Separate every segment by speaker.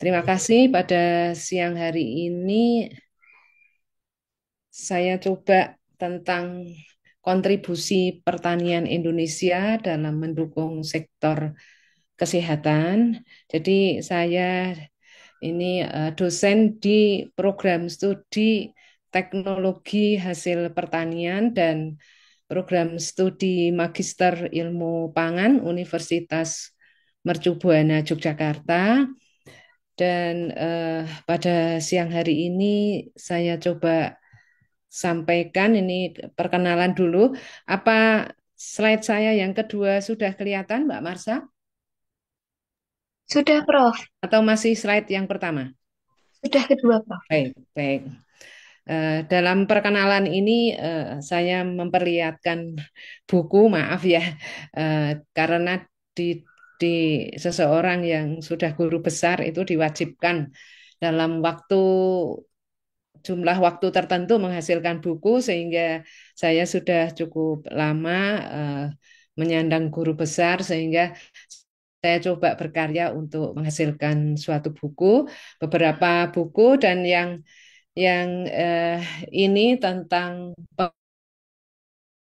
Speaker 1: Terima kasih. Pada siang hari ini saya coba tentang kontribusi pertanian Indonesia dalam mendukung sektor kesehatan. Jadi saya ini dosen di program studi teknologi hasil pertanian dan program studi Magister Ilmu Pangan Universitas Mercu Buana Yogyakarta. Dan pada siang hari ini saya coba sampaikan ini perkenalan dulu. Apa slide saya yang kedua sudah kelihatan, Mbak Marsha?
Speaker 2: Sudah, Prof.
Speaker 1: Atau masih slide yang pertama?
Speaker 2: Sudah kedua, Prof.
Speaker 1: Baik, baik. Dalam perkenalan ini saya memperlihatkan buku, maaf ya, karena di di seseorang yang sudah guru besar itu diwajibkan dalam jumlah waktu tertentu menghasilkan buku sehingga saya sudah cukup lama eh, menyandang guru besar sehingga saya coba berkarya untuk menghasilkan suatu buku, beberapa buku dan yang ini tentang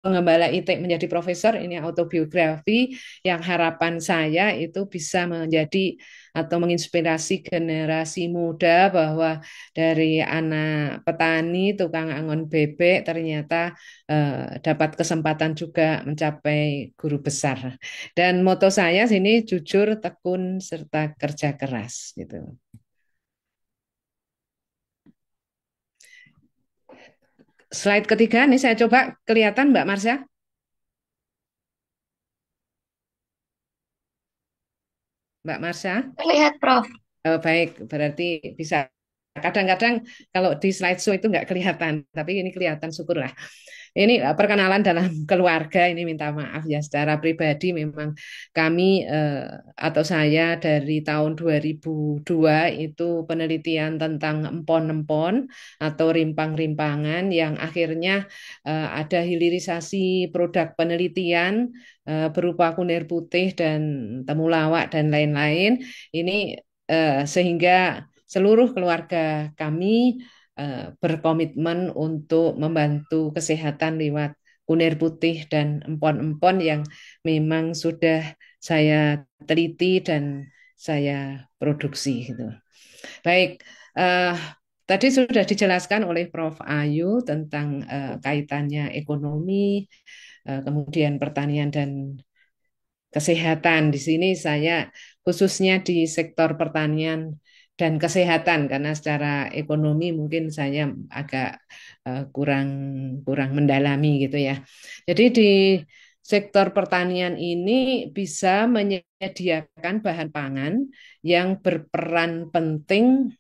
Speaker 1: Pengembala IT menjadi profesor ini autobiografi yang harapan saya itu bisa menjadi atau menginspirasi generasi muda bahwa dari anak petani tukang angon bebek ternyata dapat kesempatan juga mencapai guru besar. Dan moto saya sini jujur, tekun serta kerja keras gitu. Slide ketiga nih saya coba kelihatan Mbak Marsha? Mbak Marsha?
Speaker 2: Terlihat, Prof.
Speaker 1: Oh, baik, berarti bisa. Kadang-kadang kalau di slideshow itu nggak kelihatan, tapi ini kelihatan, syukurlah. Ini perkenalan dalam keluarga, ini minta maaf ya, secara pribadi memang kami atau saya dari tahun 2002 itu penelitian tentang empon-empon atau rimpang-rimpangan yang akhirnya ada hilirisasi produk penelitian berupa kunir putih dan temulawak dan lain-lain. Ini sehingga seluruh keluarga kami berkomitmen untuk membantu kesehatan lewat kunir putih dan empon-empon yang memang sudah saya teliti dan saya produksi gitu. Baik, eh, tadi sudah dijelaskan oleh Prof. Ayu tentang kaitannya ekonomi, kemudian pertanian dan kesehatan. Di sini saya khususnya di sektor pertanian dan kesehatan karena secara ekonomi mungkin saya agak kurang kurang mendalami gitu ya. Jadi di sektor pertanian ini bisa menyediakan bahan pangan yang berperan penting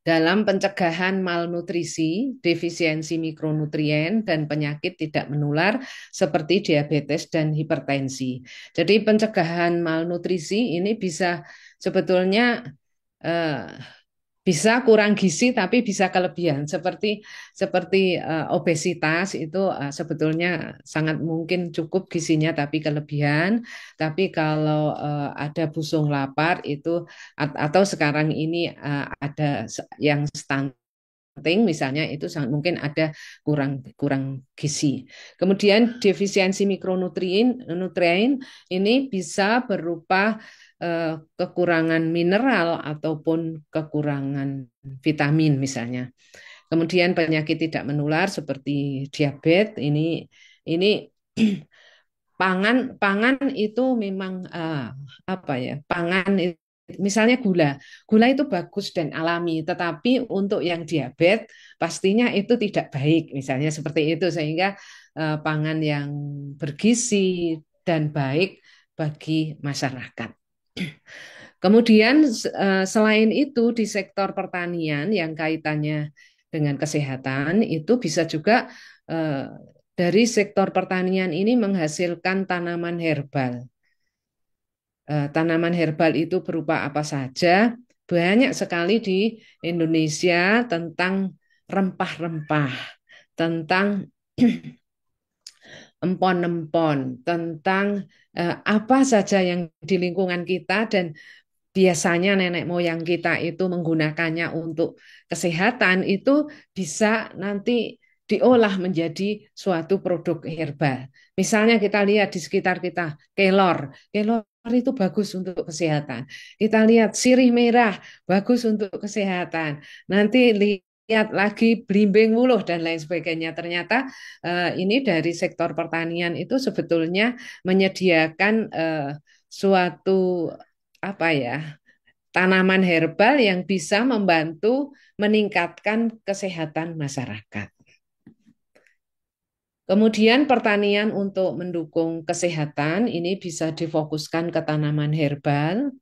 Speaker 1: dalam pencegahan malnutrisi, defisiensi mikronutrien, dan penyakit tidak menular seperti diabetes dan hipertensi. Jadi pencegahan malnutrisi ini bisa sebetulnya eh, bisa kurang gizi tapi bisa kelebihan seperti seperti obesitas itu sebetulnya sangat mungkin cukup gizinya tapi kelebihan. Tapi kalau ada busung lapar itu atau sekarang ini ada yang stunting misalnya itu sangat mungkin ada kurang kurang gizi. Kemudian defisiensi mikronutrien nutrien ini bisa berupa kekurangan mineral ataupun kekurangan vitamin misalnya. Kemudian penyakit tidak menular seperti diabetes ini pangan pangan itu memang apa ya pangan misalnya gula itu bagus dan alami tetapi untuk yang diabetes pastinya itu tidak baik misalnya seperti itu sehingga pangan yang bergizi dan baik bagi masyarakat. Kemudian selain itu di sektor pertanian yang kaitannya dengan kesehatan itu bisa juga eh, dari sektor pertanian ini menghasilkan tanaman herbal. Tanaman herbal itu berupa apa saja? Banyak sekali di Indonesia tentang rempah-rempah, tentang empon-empon, tentang apa saja yang di lingkungan kita dan biasanya nenek moyang kita itu menggunakannya untuk kesehatan itu bisa nanti diolah menjadi suatu produk herbal. Misalnya kita lihat di sekitar kita, kelor. Kelor itu bagus untuk kesehatan. Kita lihat sirih merah, bagus untuk kesehatan. Nanti lihat lagi belimbing wuluh dan lain sebagainya. Ternyata ini dari sektor pertanian itu sebetulnya menyediakan suatu apa ya, tanaman herbal yang bisa membantu meningkatkan kesehatan masyarakat. Kemudian pertanian untuk mendukung kesehatan ini bisa difokuskan ke tanaman herbal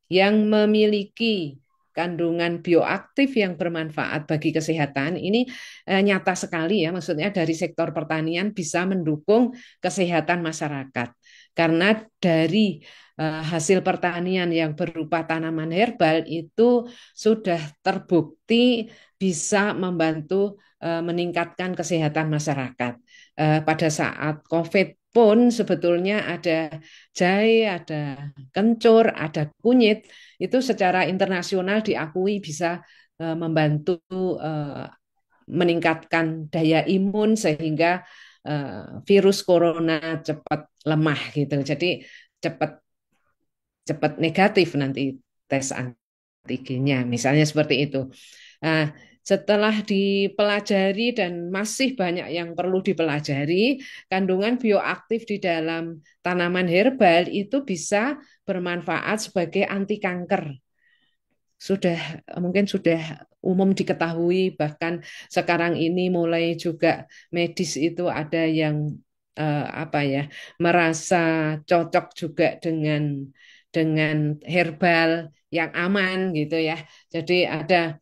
Speaker 1: yang memiliki kandungan bioaktif yang bermanfaat bagi kesehatan. Ini nyata sekali ya, maksudnya dari sektor pertanian bisa mendukung kesehatan masyarakat. Karena dari hasil pertanian yang berupa tanaman herbal itu sudah terbukti bisa membantu meningkatkan kesehatan masyarakat. Pada saat COVID pun sebetulnya ada jahe, ada kencur, ada kunyit, itu secara internasional diakui bisa membantu meningkatkan daya imun sehingga virus corona cepat lemah gitu. Jadi cepat cepat negatif nanti tes antigennya, misalnya seperti itu. Nah, setelah dipelajari dan masih banyak yang perlu dipelajari, kandungan bioaktif di dalam tanaman herbal itu bisa bermanfaat sebagai anti kanker. Sudah mungkin sudah umum diketahui, bahkan sekarang ini mulai juga medis itu ada yang apa ya, merasa cocok juga dengan herbal yang aman gitu ya. Jadi ada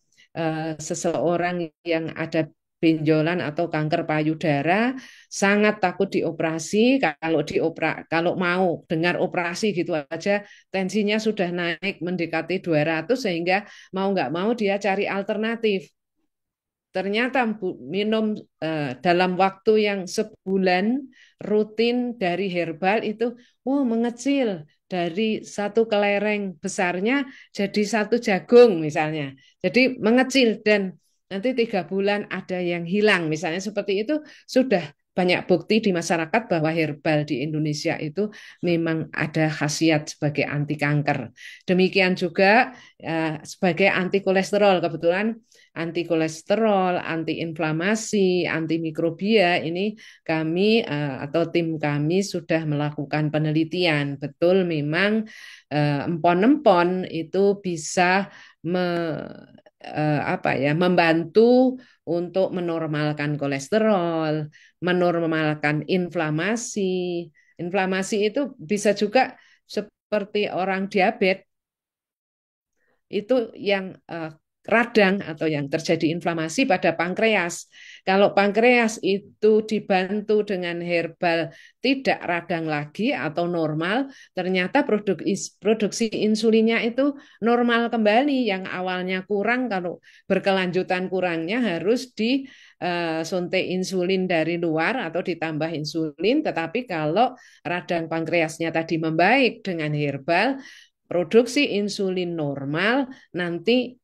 Speaker 1: seseorang yang ada benjolan atau kanker payudara sangat takut dioperasi. Kalau mau dengar operasi gitu aja tensinya sudah naik mendekati 200 sehingga mau nggak mau dia cari alternatif. Ternyata minum dalam waktu yang sebulan rutin dari herbal itu, mengecil dari satu kelereng besarnya jadi satu jagung misalnya. Jadi mengecil dan nanti 3 bulan ada yang hilang misalnya seperti itu sudah banyak bukti di masyarakat bahwa herbal di Indonesia itu memang ada khasiat sebagai anti kanker. Demikian juga sebagai anti kolesterol. Kebetulan anti kolesterol, anti inflamasi, antimikrobia ini kami atau tim kami sudah melakukan penelitian. Betul memang empon-empon itu bisa apa ya, membantu untuk menormalkan kolesterol, menormalkan inflamasi. Inflamasi itu bisa juga seperti orang diabetes itu yang radang atau yang terjadi inflamasi pada pankreas. Kalau pankreas itu dibantu dengan herbal tidak radang lagi atau normal, ternyata produksi insulinnya itu normal kembali. Yang awalnya kurang, kalau berkelanjutan kurangnya harus disuntik insulin dari luar atau ditambah insulin. Tetapi kalau radang pankreasnya tadi membaik dengan herbal, produksi insulin normal, nanti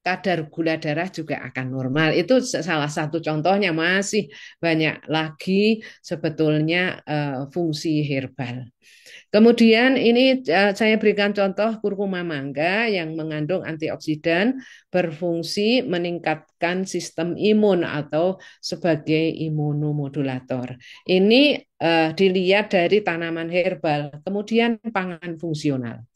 Speaker 1: kadar gula darah juga akan normal. Itu salah satu contohnya, masih banyak lagi sebetulnya fungsi herbal. Kemudian ini saya berikan contoh kurkuma mangga yang mengandung antioksidan berfungsi meningkatkan sistem imun atau sebagai imunomodulator. Ini dilihat dari tanaman herbal, kemudian pangan fungsional.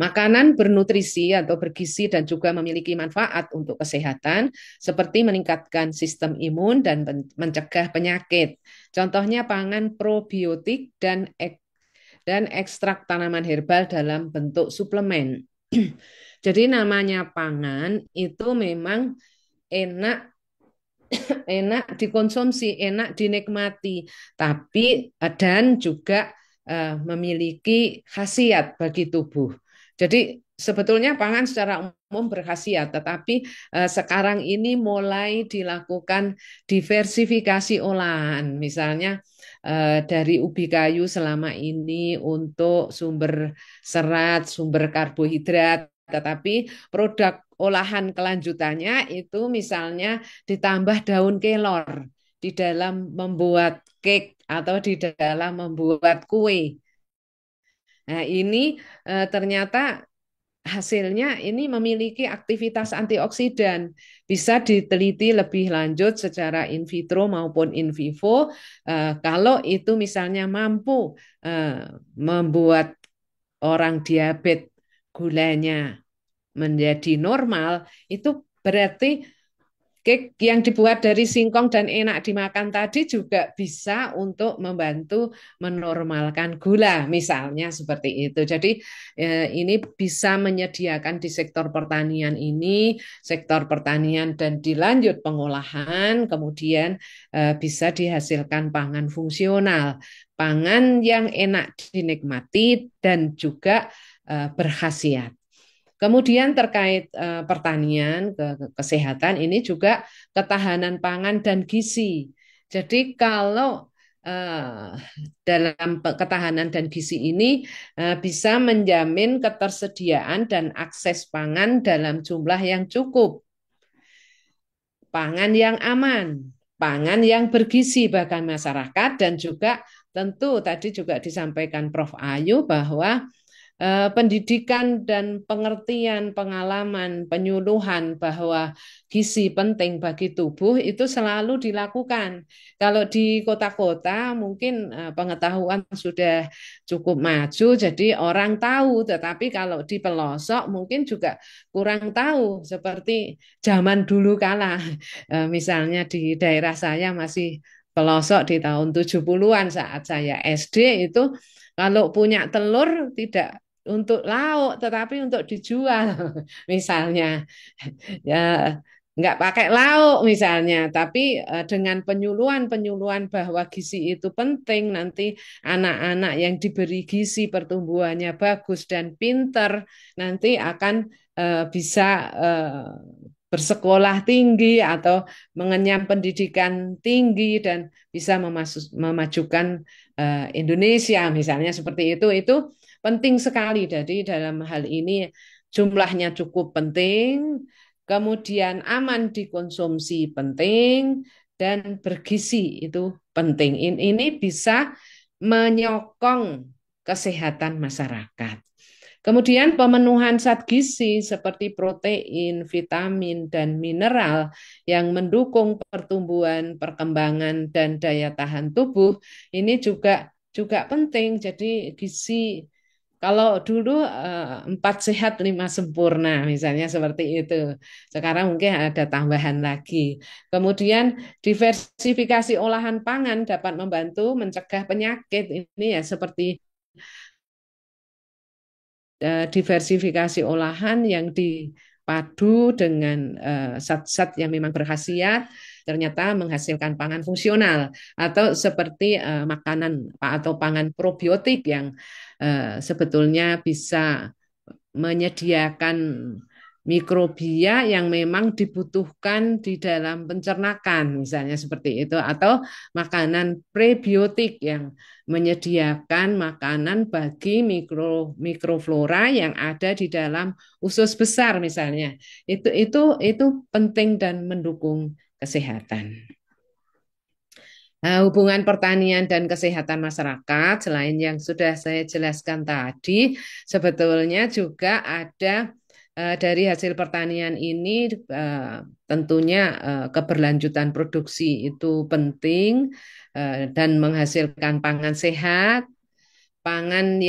Speaker 1: Makanan bernutrisi atau bergizi dan juga memiliki manfaat untuk kesehatan, seperti meningkatkan sistem imun dan mencegah penyakit. Contohnya pangan probiotik dan ekstrak tanaman herbal dalam bentuk suplemen. Jadi namanya pangan itu memang enak enak dikonsumsi, enak dinikmati, tapi dan juga memiliki khasiat bagi tubuh. Jadi sebetulnya pangan secara umum berkhasiat, tetapi sekarang ini mulai dilakukan diversifikasi olahan. Misalnya dari ubi kayu selama ini untuk sumber serat, sumber karbohidrat, tetapi produk olahan kelanjutannya itu misalnya ditambah daun kelor di dalam membuat cake atau di dalam membuat kue. Nah, ini ternyata hasilnya ini memiliki aktivitas antioksidan. Bisa diteliti lebih lanjut secara in vitro maupun in vivo. Kalau itu misalnya mampu membuat orang diabetes gulanya menjadi normal, itu berarti cake yang dibuat dari singkong dan enak dimakan tadi juga bisa untuk membantu menormalkan gula, misalnya seperti itu. Jadi ini bisa menyediakan di sektor pertanian ini, sektor pertanian dan dilanjut pengolahan, kemudian bisa dihasilkan pangan fungsional, pangan yang enak dinikmati dan juga berkhasiat. Kemudian terkait pertanian, kesehatan ini juga ketahanan pangan dan gizi. Jadi kalau eh, dalam ketahanan dan gizi ini bisa menjamin ketersediaan dan akses pangan dalam jumlah yang cukup, pangan yang aman, pangan yang bergizi bagi masyarakat dan juga tentu tadi juga disampaikan Prof. Ayu bahwa pendidikan dan pengertian, pengalaman, penyuluhan bahwa gizi penting bagi tubuh itu selalu dilakukan. Kalau di kota-kota mungkin pengetahuan sudah cukup maju, jadi orang tahu. Tetapi kalau di pelosok mungkin juga kurang tahu. Seperti zaman dulu kala, misalnya di daerah saya masih pelosok di tahun 70-an saat saya SD itu kalau punya telur tidak untuk lauk tetapi untuk dijual misalnya ya nggak pakai lauk misalnya tapi dengan penyuluhan bahwa gizi itu penting nanti anak-anak yang diberi gizi pertumbuhannya bagus dan pinter nanti akan bisa bersekolah tinggi atau mengenyam pendidikan tinggi dan bisa memajukan Indonesia misalnya seperti itu penting sekali. Jadi dalam hal ini jumlahnya cukup penting, kemudian aman dikonsumsi penting, dan bergizi itu penting. Ini bisa menyokong kesehatan masyarakat. Kemudian pemenuhan zat gizi seperti protein, vitamin, dan mineral yang mendukung pertumbuhan, perkembangan, dan daya tahan tubuh ini juga penting. Jadi gizi kalau dulu 4 sehat 5 sempurna misalnya seperti itu. Sekarang mungkin ada tambahan lagi. Kemudian diversifikasi olahan pangan dapat membantu mencegah penyakit ini ya seperti diversifikasi olahan yang dipadu dengan zat-zat yang memang berkhasiat ternyata menghasilkan pangan fungsional atau seperti makanan atau pangan probiotik yang sebetulnya bisa menyediakan mikrobia yang memang dibutuhkan di dalam pencernakan, misalnya seperti itu, atau makanan prebiotik yang menyediakan makanan bagi mikroflora yang ada di dalam usus besar, misalnya. Itu penting dan mendukung kesehatan. Nah, hubungan pertanian dan kesehatan masyarakat, selain yang sudah saya jelaskan tadi, sebetulnya juga ada dari hasil pertanian ini tentunya keberlanjutan produksi itu penting dan menghasilkan pangan sehat, pangan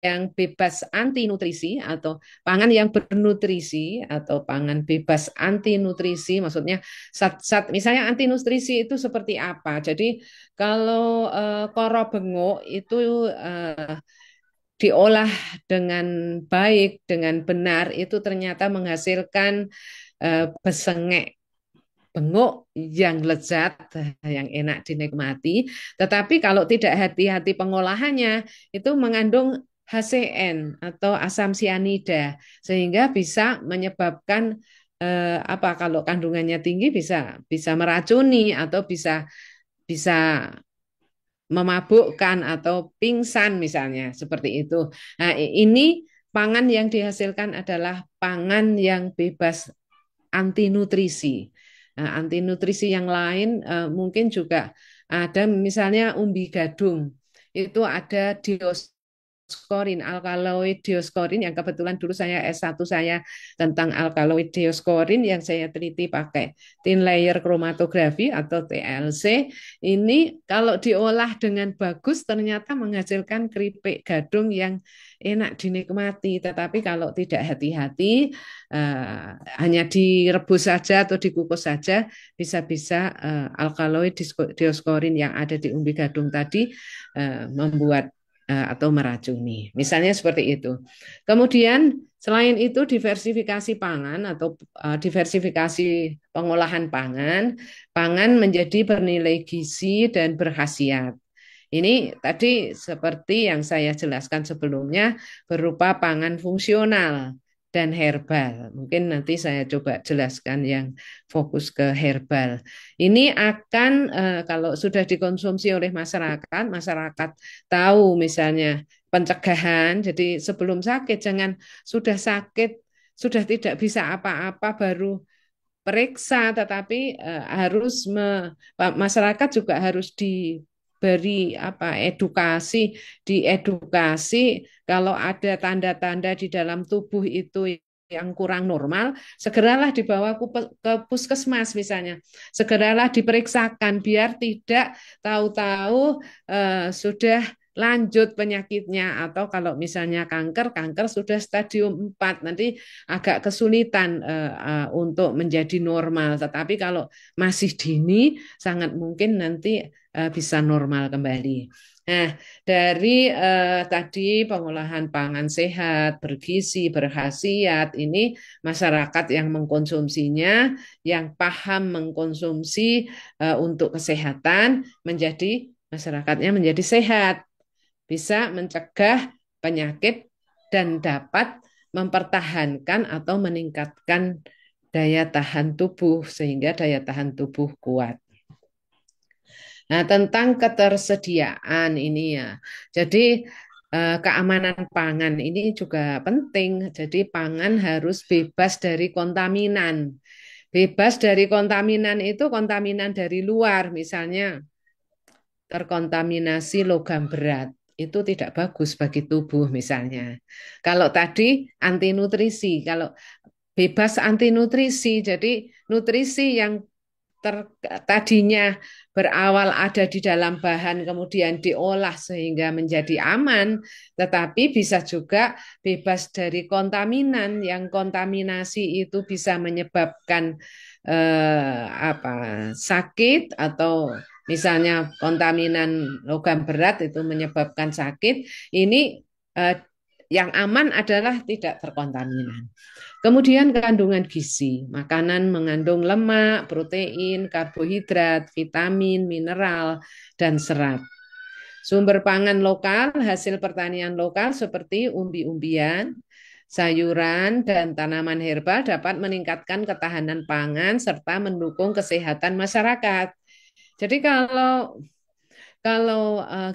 Speaker 1: yang bebas anti nutrisi atau pangan yang bernutrisi atau pangan bebas anti nutrisi maksudnya zat-zat misalnya anti nutrisi itu seperti apa jadi kalau koro bengok itu diolah dengan baik dengan benar itu ternyata menghasilkan besengek bengok yang lezat, yang enak dinikmati. Tetapi kalau tidak hati-hati pengolahannya, itu mengandung HCN atau asam sianida, sehingga bisa menyebabkan apa kalau kandungannya tinggi bisa bisa meracuni atau bisa bisa memabukkan atau pingsan misalnya seperti itu. Nah, ini pangan yang dihasilkan adalah pangan yang bebas anti nutrisi. Nah, anti nutrisi yang lain mungkin juga ada misalnya umbi gadung. Itu ada Dioskorin, alkaloid Dioskorin yang kebetulan dulu saya S1 saya tentang alkaloid Dioskorin yang saya teliti pakai thin layer kromatografi atau TLC. Ini kalau diolah dengan bagus ternyata menghasilkan keripik gadung yang enak dinikmati. Tetapi kalau tidak hati-hati hanya direbus saja atau dikukus saja bisa-bisa alkaloid Dioskorin yang ada di umbi gadung tadi membuat atau meracuni. Misalnya seperti itu. Kemudian selain itu diversifikasi pangan atau diversifikasi pengolahan pangan, pangan menjadi bernilai gizi dan berkhasiat. Ini tadi seperti yang saya jelaskan sebelumnya berupa pangan fungsional dan herbal. Mungkin nanti saya coba jelaskan yang fokus ke herbal. Ini akan kalau sudah dikonsumsi oleh masyarakat, masyarakat tahu misalnya pencegahan. Jadi sebelum sakit jangan sudah sakit sudah tidak bisa apa-apa baru periksa, tetapi masyarakat juga harus diberi apa edukasi, diedukasi kalau ada tanda-tanda di dalam tubuh itu yang kurang normal, segeralah dibawa ke puskesmas misalnya, segeralah diperiksakan biar tidak tahu-tahu sudah lanjut penyakitnya atau kalau misalnya kanker, kanker sudah stadium 4 nanti agak kesulitan untuk menjadi normal. Tetapi kalau masih dini, sangat mungkin nanti bisa normal kembali. Nah, dari tadi pengolahan pangan sehat, bergizi, berkhasiat, ini masyarakat yang mengkonsumsinya, yang paham mengkonsumsi untuk kesehatan, menjadi masyarakatnya menjadi sehat, bisa mencegah penyakit dan dapat mempertahankan atau meningkatkan daya tahan tubuh sehingga daya tahan tubuh kuat. Nah, tentang ketersediaan ini ya. Jadi keamanan pangan ini juga penting. Jadi pangan harus bebas dari kontaminan. Bebas dari kontaminan itu kontaminan dari luar, misalnya terkontaminasi logam berat itu tidak bagus bagi tubuh misalnya. Kalau tadi anti nutrisi, kalau bebas anti nutrisi, jadi nutrisi yang tadinya berawal ada di dalam bahan kemudian diolah sehingga menjadi aman, tetapi bisa juga bebas dari kontaminan yang kontaminasi itu bisa menyebabkan apa sakit atau misalnya kontaminan logam berat itu menyebabkan sakit. Ini eh, yang aman adalah tidak terkontaminan. Kemudian kandungan gizi, makanan mengandung lemak, protein, karbohidrat, vitamin, mineral, dan serat. Sumber pangan lokal, hasil pertanian lokal seperti umbi-umbian, sayuran, dan tanaman herbal dapat meningkatkan ketahanan pangan serta mendukung kesehatan masyarakat. Jadi kalau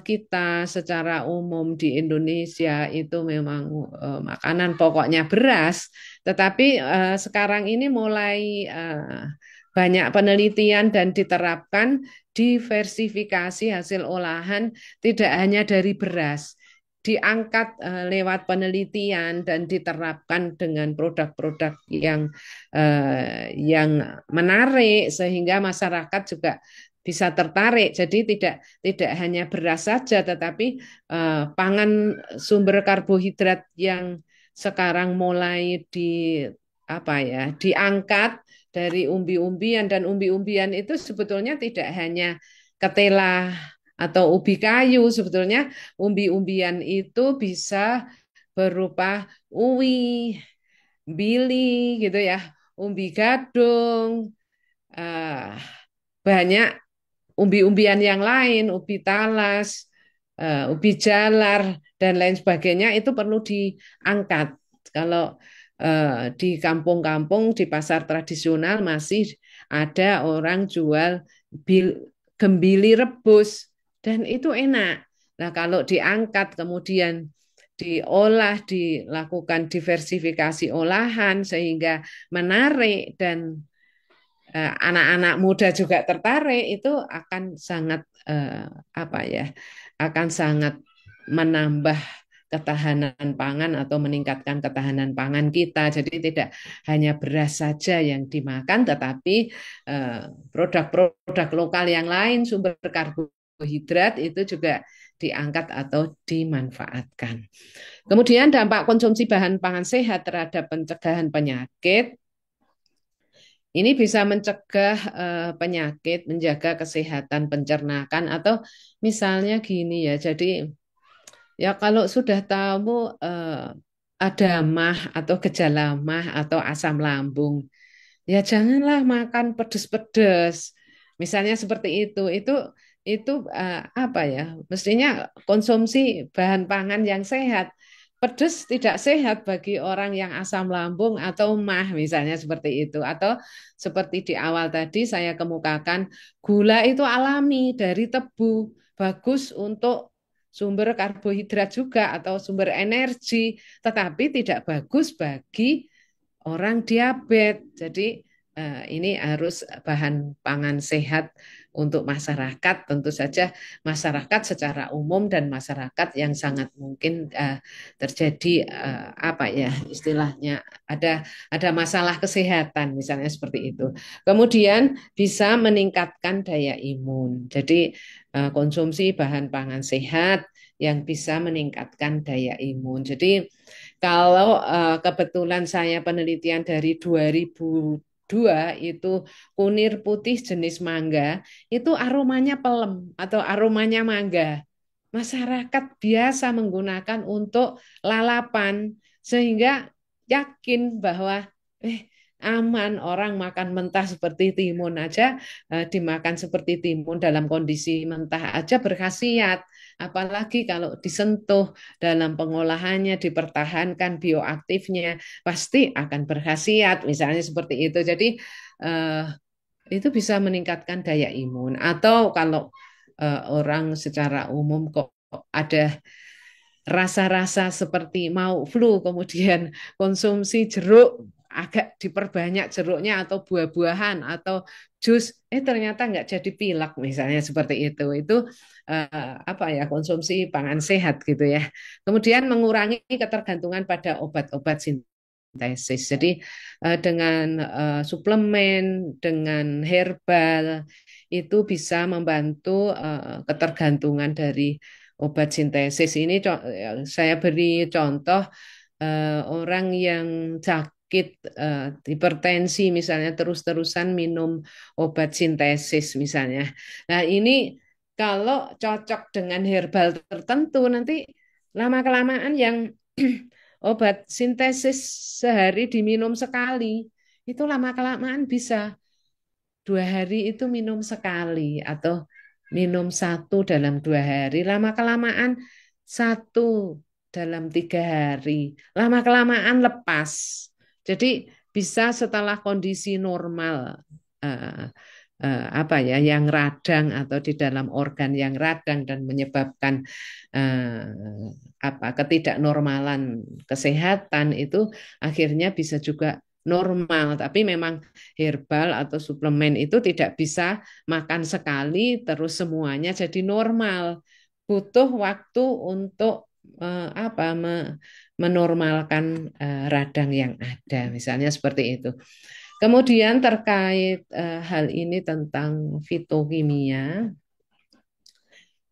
Speaker 1: kita secara umum di Indonesia itu memang makanan pokoknya beras, tetapi sekarang ini mulai banyak penelitian dan diterapkan diversifikasi hasil olahan tidak hanya dari beras, diangkat lewat penelitian dan diterapkan dengan produk-produk yang menarik sehingga masyarakat juga bisa tertarik. Jadi tidak hanya beras saja, tetapi pangan sumber karbohidrat yang sekarang mulai apa ya diangkat dari umbi-umbian dan umbi-umbian itu sebetulnya tidak hanya ketela atau ubi kayu, sebetulnya umbi-umbian itu bisa berupa uwi, bili gitu ya, umbi gadung, uh, banyak umbi-umbian yang lain, ubi talas, ubi jalar, dan lain sebagainya itu perlu diangkat. Kalau di kampung-kampung, di pasar tradisional masih ada orang jual gembili rebus dan itu enak. Nah, kalau diangkat kemudian diolah, dilakukan diversifikasi olahan sehingga menarik dan anak-anak muda juga tertarik, itu akan sangat apa ya, akan sangat menambah ketahanan pangan atau meningkatkan ketahanan pangan kita. Jadi tidak hanya beras saja yang dimakan, tetapi produk-produk lokal yang lain, sumber karbohidrat itu juga diangkat atau dimanfaatkan. Kemudian dampak konsumsi bahan pangan sehat terhadap pencegahan penyakit ini bisa mencegah penyakit, menjaga kesehatan pencernaan atau misalnya gini ya. Jadi ya kalau sudah tahu ada MAH atau gejala MAH atau asam lambung, ya janganlah makan pedes-pedes. Misalnya seperti itu. Itu apa ya? Mestinya konsumsi bahan pangan yang sehat. Pedes tidak sehat bagi orang yang asam lambung atau MAH misalnya seperti itu. Atau seperti di awal tadi saya kemukakan, gula itu alami dari tebu, bagus untuk sumber karbohidrat juga atau sumber energi, tetapi tidak bagus bagi orang diabetes. Jadi ini harus bahan pangan sehat untuk masyarakat, tentu saja masyarakat secara umum dan masyarakat yang sangat mungkin terjadi apa ya istilahnya ada masalah kesehatan misalnya seperti itu. Kemudian bisa meningkatkan daya imun. Jadi konsumsi bahan pangan sehat yang bisa meningkatkan daya imun. Jadi kalau kebetulan saya penelitian dari 2002 itu kunir putih jenis mangga itu aromanya pelem atau aromanya mangga. Masyarakat biasa menggunakan untuk lalapan sehingga yakin bahwa aman orang makan mentah seperti timun aja dimakan seperti timun dalam kondisi mentah aja berkhasiat. Apalagi kalau disentuh dalam pengolahannya dipertahankan bioaktifnya pasti akan berkhasiat misalnya seperti itu. Jadi eh, itu bisa meningkatkan daya imun atau kalau orang secara umum kok ada rasa-rasa seperti mau flu kemudian konsumsi jeruk agak diperbanyak jeruknya atau buah-buahan atau jus ternyata nggak jadi pilek misalnya seperti itu apa ya konsumsi pangan sehat gitu ya. Kemudian mengurangi ketergantungan pada obat-obat sintesis. Jadi dengan suplemen, dengan herbal itu bisa membantu ketergantungan dari obat sintesis. Ini saya beri contoh orang yang sakit hipertensi misalnya terus-terusan minum obat sintesis misalnya. Nah, ini kalau cocok dengan herbal tertentu nanti lama-kelamaan yang obat sintesis sehari diminum sekali, itu lama-kelamaan bisa 2 hari itu minum sekali atau minum satu dalam 2 hari. Lama-kelamaan satu dalam 3 hari. Lama-kelamaan lepas. Jadi bisa setelah kondisi normal eh, apa ya yang radang atau di dalam organ yang radang dan menyebabkan apa ketidaknormalan kesehatan itu akhirnya bisa juga normal, tapi memang herbal atau suplemen itu tidak bisa makan sekali terus semuanya jadi normal. Butuh waktu untuk apa menormalkan radang yang ada, misalnya seperti itu. Kemudian terkait hal ini tentang fitokimia.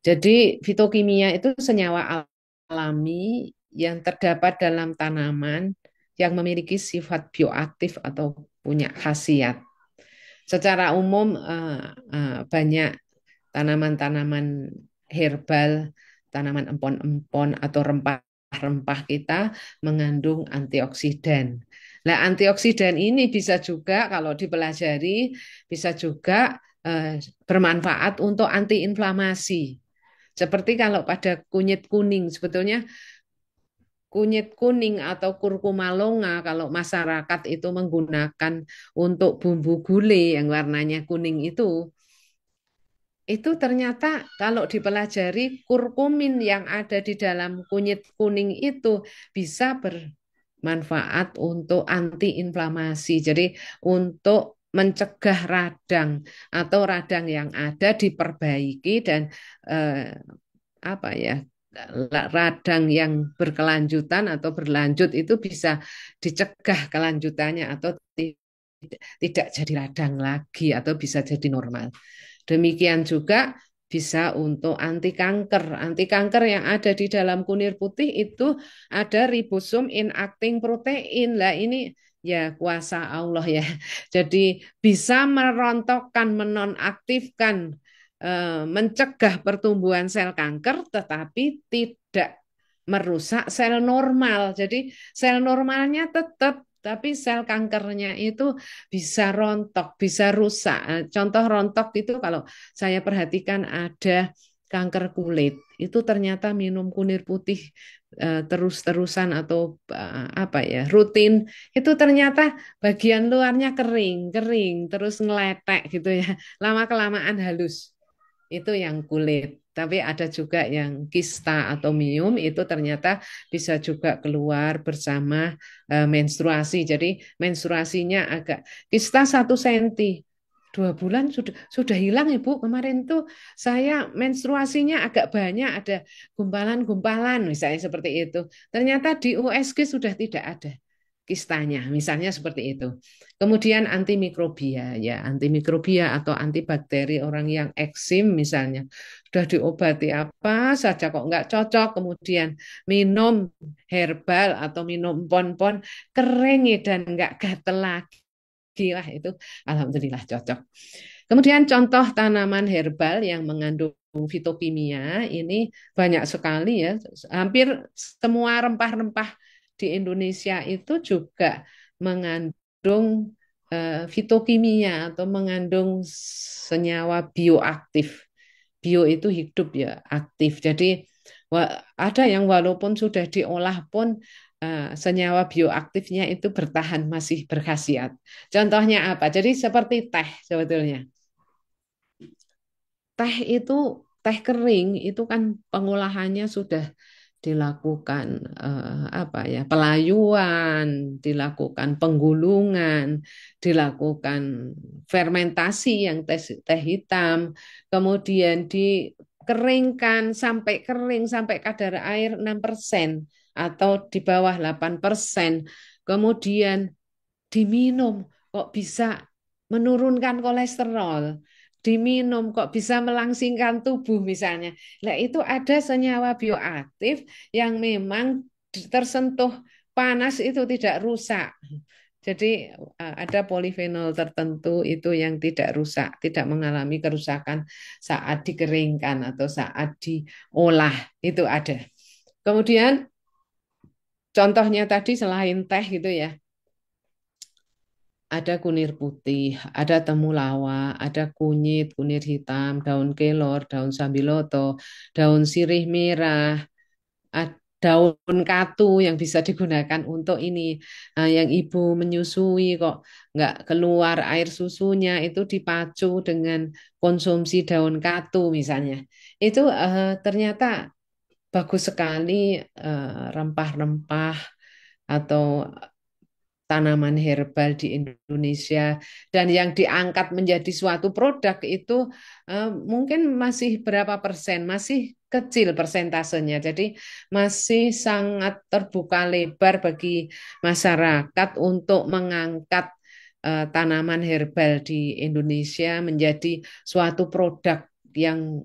Speaker 1: Jadi fitokimia itu senyawa alami yang terdapat dalam tanaman yang memiliki sifat bioaktif atau punya khasiat. Secara umum banyak tanaman-tanaman herbal, tanaman empon-empon atau rempah-rempah kita mengandung antioksidan. Nah, antioksidan ini bisa juga kalau dipelajari bisa juga bermanfaat untuk antiinflamasi. Seperti kalau pada kunyit kuning, sebetulnya kunyit kuning atau kurkuma longa kalau masyarakat itu menggunakan untuk bumbu gulai yang warnanya kuning itu itu ternyata kalau dipelajari kurkumin yang ada di dalam kunyit kuning itu bisa bermanfaat untuk antiinflamasi. Jadi untuk mencegah radang atau radang yang ada diperbaiki dan eh, apa ya, radang yang berkelanjutan atau berlanjut itu bisa dicegah kelanjutannya atau tidak jadi radang lagi atau bisa jadi normal. Demikian juga bisa untuk anti kanker. Anti kanker yang ada di dalam kunir putih itu ada ribosom inacting protein. Lah ini ya kuasa Allah ya. Jadi bisa merontokkan, menonaktifkan, mencegah pertumbuhan sel kanker, tetapi tidak merusak sel normal. Jadi sel normalnya tetap, tapi sel kankernya itu bisa rontok, bisa rusak. Contoh rontok itu kalau saya perhatikan ada kanker kulit, itu ternyata minum kunir putih terus-terusan atau apa ya, rutin, itu ternyata bagian luarnya kering, kering, terus ngeletek gitu ya. Lama-kelamaan halus. Itu yang kulit. Tapi ada juga yang kista atau miom itu ternyata bisa juga keluar bersama menstruasi. Jadi menstruasinya agak kista 1 senti. 2 bulan sudah hilang Ibu. Kemarin tuh saya menstruasinya agak banyak, ada gumpalan-gumpalan misalnya seperti itu. Ternyata di USG sudah tidak ada kistanya, misalnya seperti itu. Kemudian antimikrobia, ya antimikrobia atau antibakteri orang yang eksim misalnya, sudah diobati apa saja kok nggak cocok, kemudian minum herbal atau minum pon-pon kering dan nggak gatel lagi lah itu, alhamdulillah cocok. Kemudian contoh tanaman herbal yang mengandung fitokimia ini banyak sekali ya, hampir semua rempah-rempah di Indonesia itu juga mengandung fitokimia atau mengandung senyawa bioaktif. Bio itu hidup ya, aktif. Jadi ada yang walaupun sudah diolah pun senyawa bioaktifnya itu bertahan, masih berkhasiat. Contohnya apa? Jadi seperti teh sebetulnya. Teh itu, teh kering itu kan pengolahannya sudah dilakukan apa ya, pelayuan, dilakukan penggulungan, dilakukan fermentasi yang teh hitam, kemudian dikeringkan sampai kering sampai kadar air 6% atau di bawah 8%. Kemudian diminum kok bisa menurunkan kolesterol, diminum kok bisa melangsingkan tubuh misalnya. Nah, itu ada senyawa bioaktif yang memang tersentuh panas itu tidak rusak. Jadi ada polifenol tertentu itu yang tidak rusak, tidak mengalami kerusakan saat dikeringkan atau saat diolah, itu ada. Kemudian contohnya tadi selain teh gitu ya, ada kunir putih, ada temulawak, ada kunyit, kunir hitam, daun kelor, daun sambiloto, daun sirih merah, daun katu yang bisa digunakan untuk ini. Nah, yang ibu menyusui kok nggak keluar air susunya, itu dipacu dengan konsumsi daun katu misalnya. Itu ternyata bagus sekali, rempah-rempah atau tanaman herbal di Indonesia, dan yang diangkat menjadi suatu produk itu mungkin masih berapa persen, masih kecil persentasenya. Jadi masih sangat terbuka lebar bagi masyarakat untuk mengangkat tanaman herbal di Indonesia menjadi suatu produk yang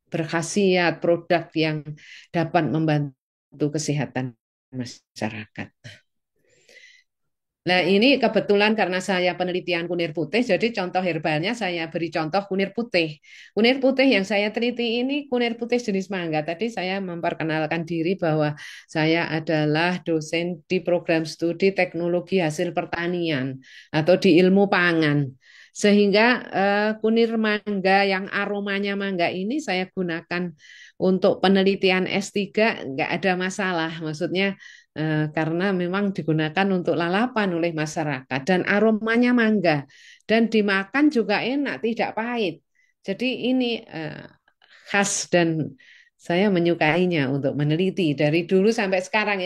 Speaker 1: berkhasiat, produk yang dapat membantu kesehatan masyarakat. Nah, ini kebetulan karena saya penelitian kunir putih, jadi contoh herbalnya saya beri contoh kunir putih. Kunir putih yang saya teliti ini kunir putih jenis mangga. Tadi saya memperkenalkan diri bahwa saya adalah dosen di program studi teknologi hasil pertanian atau di ilmu pangan. Sehingga kunir mangga yang aromanya mangga ini saya gunakan untuk penelitian S3, nggak ada masalah. Maksudnya karena memang digunakan untuk lalapan oleh masyarakat dan aromanya mangga dan dimakan juga enak, tidak pahit. Jadi ini khas dan saya menyukainya untuk meneliti dari dulu sampai sekarang.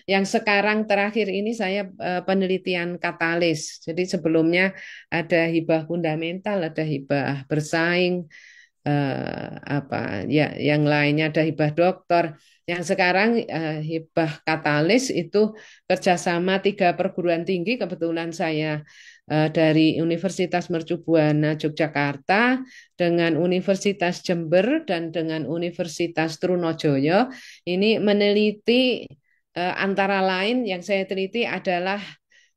Speaker 1: Yang sekarang terakhir ini saya penelitian katalis. Jadi sebelumnya ada hibah fundamental, ada hibah bersaing, apa ya, yang lainnya ada hibah doktor. Yang sekarang hibah katalis itu kerjasama tiga perguruan tinggi. Kebetulan saya dari Universitas Mercu Buana Yogyakarta dengan Universitas Jember dan dengan Universitas Trunojoyo. Ini meneliti antara lain yang saya teliti adalah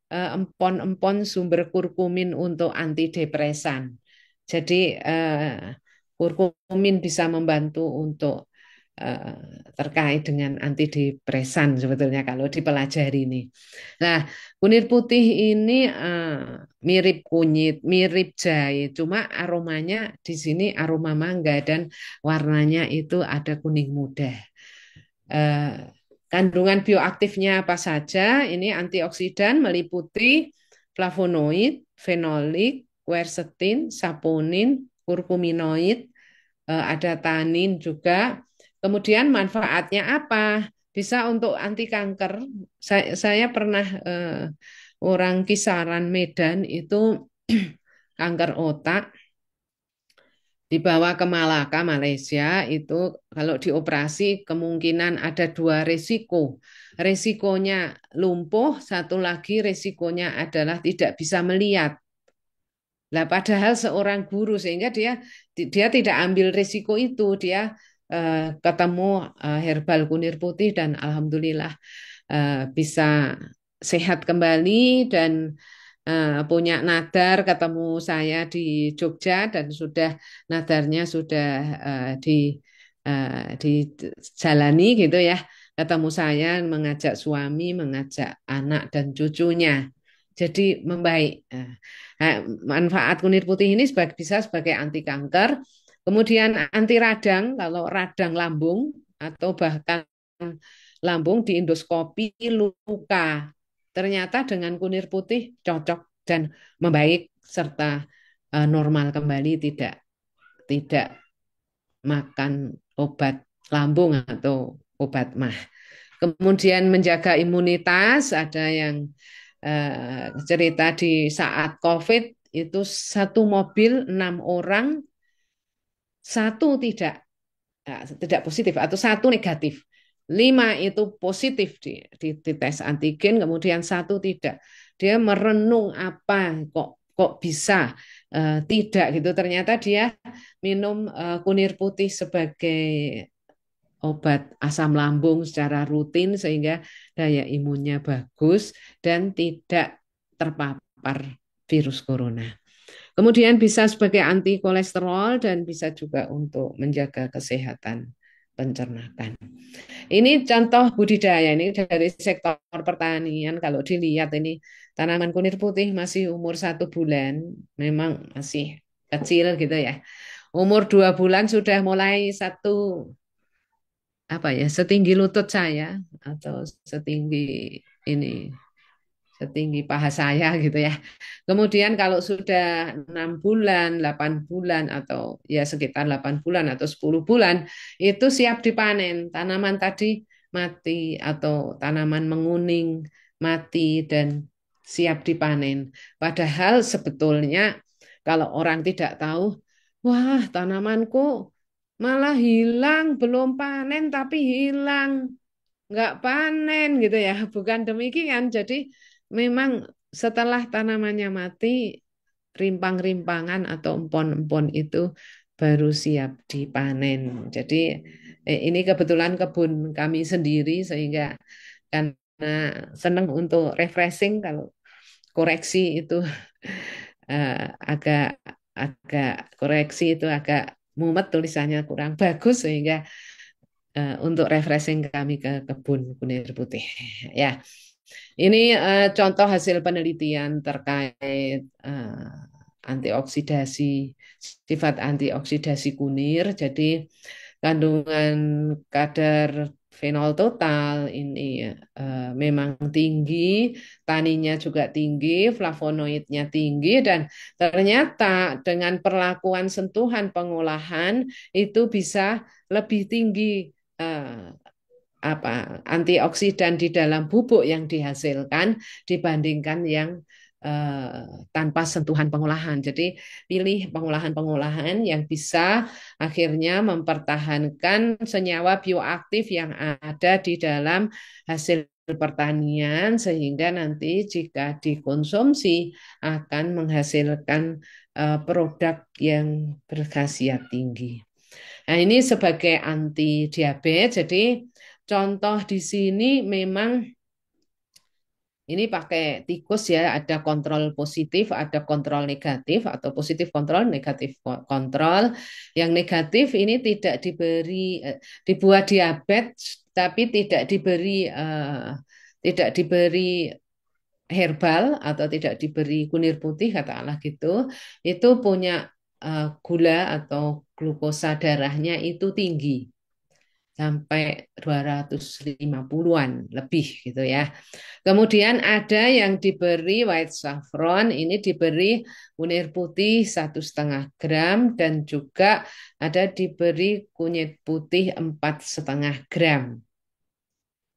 Speaker 1: empon-empon sumber kurkumin untuk antidepresan. Jadi kurkumin bisa membantu untuk terkait dengan antidepresan sebetulnya kalau dipelajari ini. Nah, kunir putih ini mirip kunyit, mirip jahe, cuma aromanya di sini aroma mangga dan warnanya itu ada kuning muda. Eh, Kandungan bioaktifnya apa saja? Ini antioksidan meliputi flavonoid, fenolik, quercetin, saponin, kurkuminoid, ada tanin juga. Kemudian manfaatnya apa? Bisa untuk anti kanker. Saya pernah orang kisaran Medan itu kanker otak dibawa ke Malaka, Malaysia, itu kalau dioperasi kemungkinan ada dua resiko. Resikonya lumpuh, satu lagi resikonya adalah tidak bisa melihat. Nah, padahal seorang guru sehingga dia tidak ambil risiko itu, dia ketemu herbal kunir putih dan alhamdulillah bisa sehat kembali dan punya nadar ketemu saya di Jogja dan nadarnya sudah dijalani gitu ya. Ketemu saya mengajak suami, mengajak anak dan cucunya. Jadi membaik. Manfaat kunir putih ini bisa sebagai anti kanker, kemudian anti radang kalau radang lambung atau bahkan lambung di endoskopi luka. Ternyata dengan kunir putih cocok dan membaik serta normal kembali, tidak makan obat lambung atau obat mah. Kemudian menjaga imunitas, ada yang cerita di saat COVID itu satu mobil 6 orang, satu tidak positif atau satu negatif. 5 itu positif di tes antigen, kemudian satu tidak. Dia merenung apa kok bisa tidak gitu. Ternyata dia minum kunir putih sebagai obat asam lambung secara rutin sehingga daya imunnya bagus dan tidak terpapar virus corona. Kemudian bisa sebagai anti kolesterol dan bisa juga untuk menjaga kesehatan pencernaan. Ini contoh budidaya ini dari sektor pertanian. Kalau dilihat ini tanaman kunir putih masih umur 1 bulan, memang masih kecil gitu ya. Umur 2 bulan sudah mulai setinggi lutut saya atau setinggi ini setinggi paha saya gitu ya. Kemudian kalau sudah 6 bulan, 8 bulan atau ya sekitar 8 bulan atau 10 bulan itu siap dipanen. Tanaman tadi mati atau tanaman menguning mati dan siap dipanen. Padahal sebetulnya kalau orang tidak tahu, wah tanamanku malah hilang, belum panen tapi hilang, nggak panen gitu ya. Bukan demikian. Jadi memang setelah tanamannya mati, rimpang-rimpangan atau empon-empon itu baru siap dipanen. Jadi ini kebetulan kebun kami sendiri sehingga karena senang untuk refreshing kalau koreksi itu agak agak koreksi itu agak mumet tulisannya kurang bagus sehingga untuk refreshing kami ke kebun kunir putih. Ya, ini contoh hasil penelitian terkait antioksidasi, sifat antioksidasi kunir. Jadi kandungan kadar fenol total ini memang tinggi, taninnya juga tinggi, flavonoidnya tinggi, dan ternyata dengan perlakuan sentuhan pengolahan itu bisa lebih tinggi eh, antioksidan di dalam bubuk yang dihasilkan dibandingkan yang tanpa sentuhan pengolahan. Jadi pilih pengolahan-pengolahan yang bisa akhirnya mempertahankan senyawa bioaktif yang ada di dalam hasil pertanian sehingga nanti jika dikonsumsi akan menghasilkan produk yang berkhasiat tinggi. Nah, ini sebagai anti diabetes. Jadi contoh di sini memang ini pakai tikus ya, ada kontrol positif, ada kontrol negatif atau positif kontrol, negatif kontrol. Yang negatif ini tidak diberi dibuat diabetes tapi tidak diberi herbal atau tidak diberi kunir putih katakanlah gitu. Itu punya gula atau glukosa darahnya itu tinggi sampai 250-an lebih gitu ya. Kemudian ada yang diberi white saffron, ini diberi kunir putih 1,5 gram dan juga ada diberi kunyit putih 4,5 gram.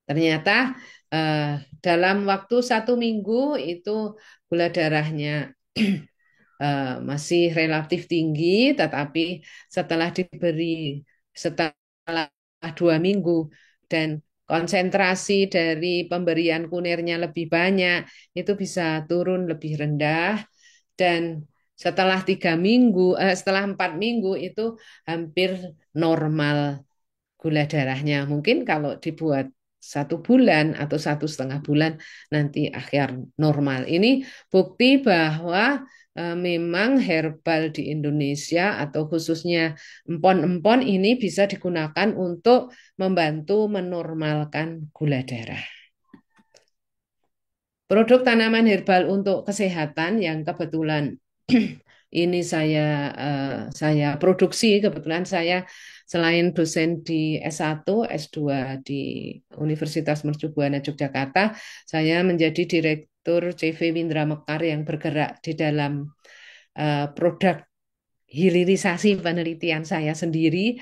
Speaker 1: Ternyata eh, dalam waktu 1 minggu itu gula darahnya masih relatif tinggi, tetapi setelah 2 minggu dan konsentrasi dari pemberian kunirnya lebih banyak, itu bisa turun lebih rendah dan setelah 4 minggu itu hampir normal gula darahnya. Mungkin kalau dibuat 1 bulan atau 1,5 bulan nanti akhir normal. Ini bukti bahwa memang herbal di Indonesia atau khususnya empon-empon ini bisa digunakan untuk membantu menormalkan gula darah. Produk tanaman herbal untuk kesehatan yang kebetulan ini saya produksi, kebetulan saya selain dosen di S1, S2 di Universitas Mercu Buana Yogyakarta, saya menjadi direktur CV Windra Mekar yang bergerak di dalam produk hilirisasi penelitian saya sendiri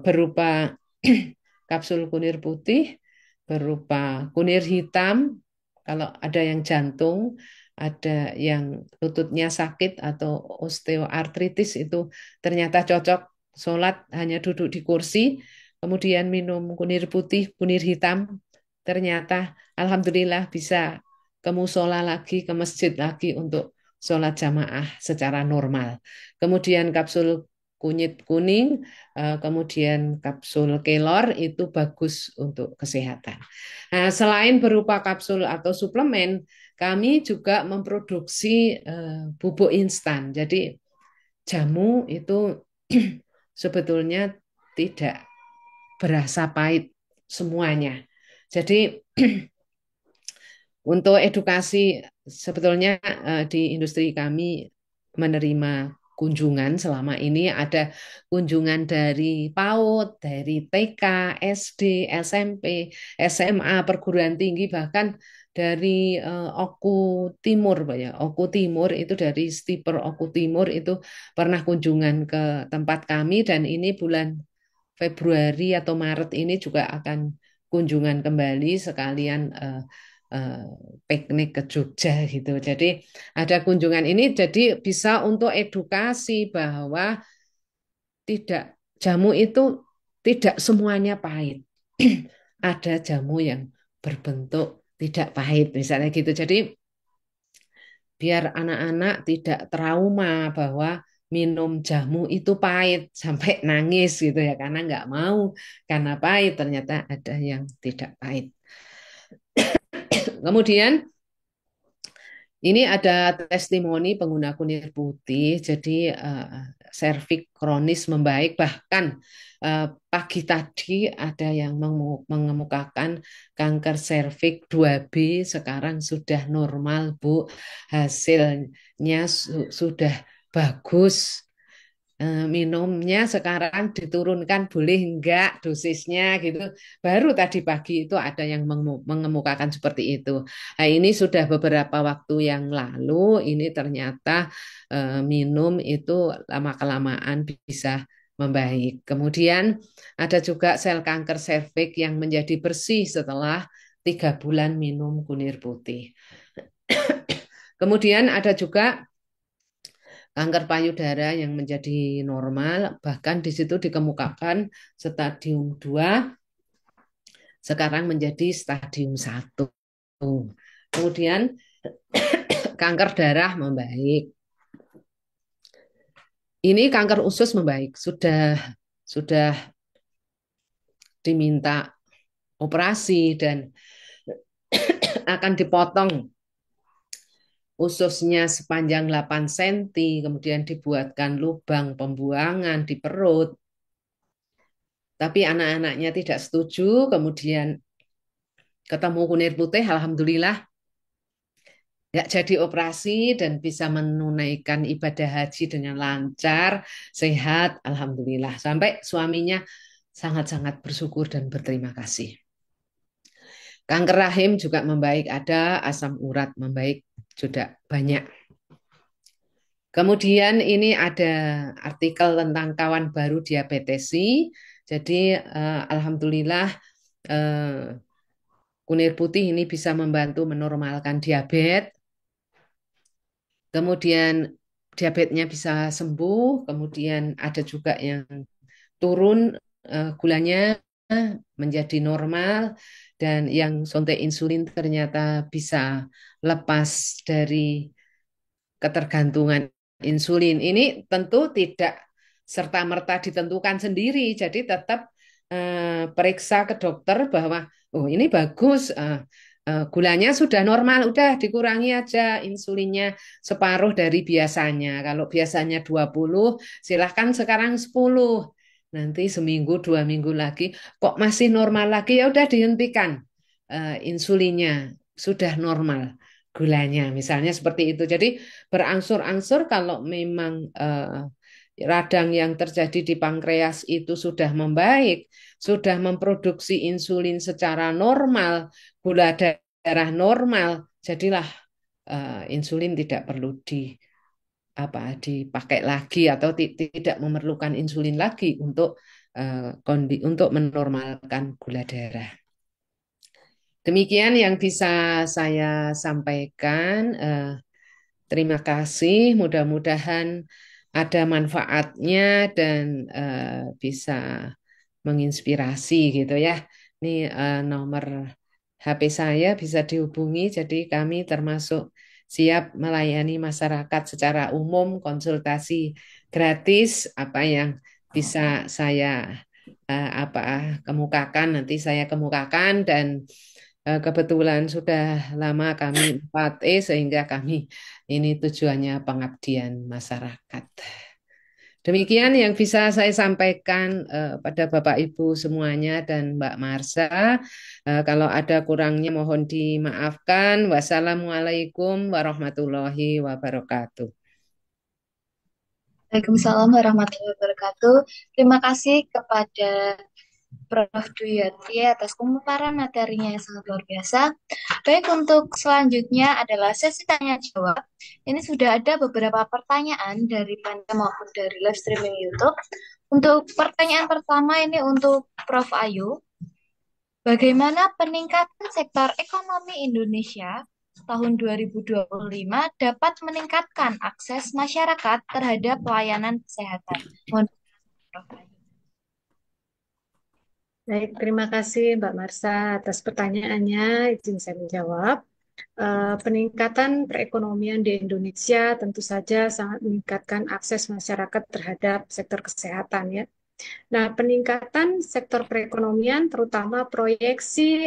Speaker 1: berupa kapsul kunir putih, berupa kunir hitam, kalau ada yang jantung, ada yang lututnya sakit atau osteoartritis itu ternyata cocok sholat hanya duduk di kursi, kemudian minum kunir putih, kunir hitam, ternyata alhamdulillah bisa ke musola lagi, ke masjid lagi untuk sholat jamaah secara normal. Kemudian kapsul kunyit kuning, kemudian kapsul kelor itu bagus untuk kesehatan. Nah, selain berupa kapsul atau suplemen, kami juga memproduksi bubuk instan. Jadi jamu itu sebetulnya tidak berasa pahit semuanya. Jadi untuk edukasi sebetulnya di industri kami menerima kunjungan selama ini ada kunjungan dari PAUD, dari TK, SD, SMP, SMA, perguruan tinggi bahkan dari Oku Timur, Pak ya. Oku Timur itu dari Stiper Oku Timur itu pernah kunjungan ke tempat kami dan ini bulan Februari atau Maret ini juga akan kunjungan kembali sekalian eh, piknik ke Jogja gitu. Jadi ada kunjungan ini jadi bisa untuk edukasi bahwa tidak jamu itu tidak semuanya pahit. Ada jamu yang berbentuk tidak pahit misalnya gitu. Jadi biar anak-anak tidak trauma bahwa minum jamu itu pahit sampai nangis gitu ya karena nggak mau karena pahit ternyata ada yang tidak pahit. Kemudian ini ada testimoni pengguna kunir putih, jadi serviks kronis membaik. Bahkan pagi tadi ada yang mengemukakan kanker serviks 2B sekarang sudah normal, Bu. Hasilnya sudah bagus. minumnya sekarang diturunkan boleh enggak dosisnya gitu. Baru tadi pagi itu ada yang mengemukakan seperti itu. Nah, ini sudah beberapa waktu yang lalu, ini ternyata minum itu lama-kelamaan bisa membaik. Kemudian ada juga sel kanker serviks yang menjadi bersih setelah 3 bulan minum kunir putih. Kemudian ada juga kanker payudara yang menjadi normal, bahkan di situ dikemukakan stadium 2, sekarang menjadi stadium 1. Kemudian kanker darah membaik. Ini kanker usus membaik, sudah diminta operasi dan akan dipotong ususnya sepanjang 8 cm, kemudian dibuatkan lubang pembuangan di perut. Tapi anak-anaknya tidak setuju, kemudian ketemu kunir putih, alhamdulillah nggak jadi operasi dan bisa menunaikan ibadah haji dengan lancar, sehat, alhamdulillah. Sampai suaminya sangat-sangat bersyukur dan berterima kasih. Kanker rahim juga membaik, ada asam urat membaik juga banyak. Kemudian ini ada artikel tentang kawan baru diabetesi. Jadi alhamdulillah kunir putih ini bisa membantu menormalkan diabetes. Kemudian diabetesnya bisa sembuh. Kemudian ada juga yang turun gulanya menjadi normal dan yang suntik insulin ternyata bisa lepas dari ketergantungan insulin. Ini tentu tidak serta-merta ditentukan sendiri, jadi tetap periksa ke dokter bahwa oh ini bagus, gulanya sudah normal, udah dikurangi aja insulinnya separuh dari biasanya. Kalau biasanya 20, silahkan sekarang 10. Nanti seminggu, 2 minggu lagi, kok masih normal lagi, ya udah dihentikan insulinnya, sudah normal gulanya, misalnya seperti itu. Jadi berangsur-angsur kalau memang radang yang terjadi di pankreas itu sudah membaik, sudah memproduksi insulin secara normal, gula darah normal, jadilah insulin tidak perlu dipakai lagi atau tidak memerlukan insulin lagi untuk menormalkan gula darah. Demikian yang bisa saya sampaikan. Terima kasih. Mudah-mudahan ada manfaatnya dan bisa menginspirasi gitu ya. Ini nomor HP saya bisa dihubungi. Jadi kami termasuk siap melayani masyarakat secara umum, konsultasi gratis. Apa yang bisa saya apa kemukakan nanti saya kemukakan dan kebetulan sudah lama kami 4E sehingga kami ini tujuannya pengabdian masyarakat. Demikian yang bisa saya sampaikan pada Bapak Ibu semuanya dan Mbak Marsha. Kalau ada kurangnya mohon dimaafkan. Wassalamualaikum warahmatullahi wabarakatuh.
Speaker 2: Waalaikumsalam warahmatullahi wabarakatuh. Terima kasih kepada Prof. Duyati atas pemaparan materinya yang sangat luar biasa. Baik, untuk selanjutnya adalah sesi tanya jawab. Ini sudah ada beberapa pertanyaan dari panitia maupun dari live streaming YouTube. Untuk pertanyaan pertama ini untuk Prof. Ayu. Bagaimana peningkatan sektor ekonomi Indonesia tahun 2025 dapat meningkatkan akses masyarakat terhadap pelayanan kesehatan? Mohon Prof. Ayu.
Speaker 3: Baik, terima kasih Mbak Marsha atas pertanyaannya. Izin saya menjawab. Peningkatan perekonomian di Indonesia tentu saja sangat meningkatkan akses masyarakat terhadap sektor kesehatan ya. Nah, peningkatan sektor perekonomian terutama proyeksi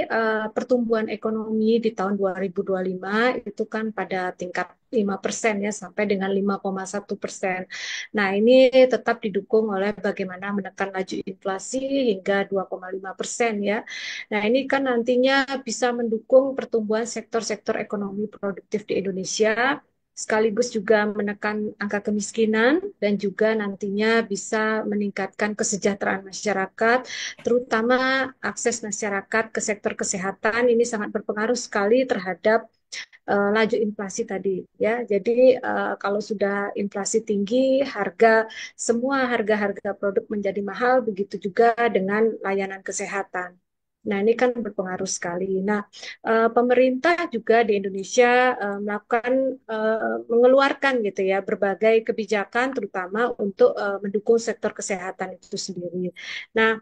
Speaker 3: pertumbuhan ekonomi di tahun 2025 itu kan pada tingkat 5% ya sampai dengan 5,1%. Nah, ini tetap didukung oleh bagaimana menekan laju inflasi hingga 2,5% ya. Nah, ini kan nantinya bisa mendukung pertumbuhan sektor-sektor ekonomi produktif di Indonesia sekaligus juga menekan angka kemiskinan dan juga nantinya bisa meningkatkan kesejahteraan masyarakat, terutama akses masyarakat ke sektor kesehatan ini sangat berpengaruh sekali terhadap laju inflasi tadi ya. Jadi kalau sudah inflasi tinggi, semua harga-harga produk menjadi mahal, begitu juga dengan layanan kesehatan. Nah, ini kan berpengaruh sekali. Nah, pemerintah juga di Indonesia melakukan mengeluarkan gitu ya berbagai kebijakan terutama untuk mendukung sektor kesehatan itu sendiri. Nah,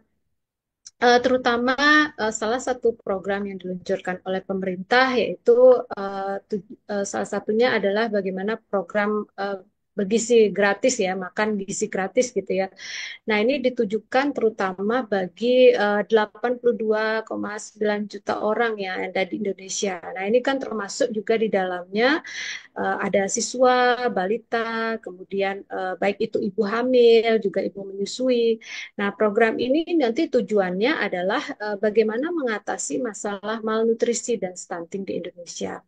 Speaker 3: terutama salah satu program yang diluncurkan oleh pemerintah yaitu salah satunya adalah bagaimana program bergizi gratis ya, makan gizi gratis gitu ya. Nah, ini ditujukan terutama bagi 82,9 juta orang yang ada di Indonesia. Nah, ini kan termasuk juga di dalamnya ada siswa, balita, kemudian baik itu ibu hamil, juga ibu menyusui. Nah, program ini nanti tujuannya adalah bagaimana mengatasi masalah malnutrisi dan stunting di Indonesia.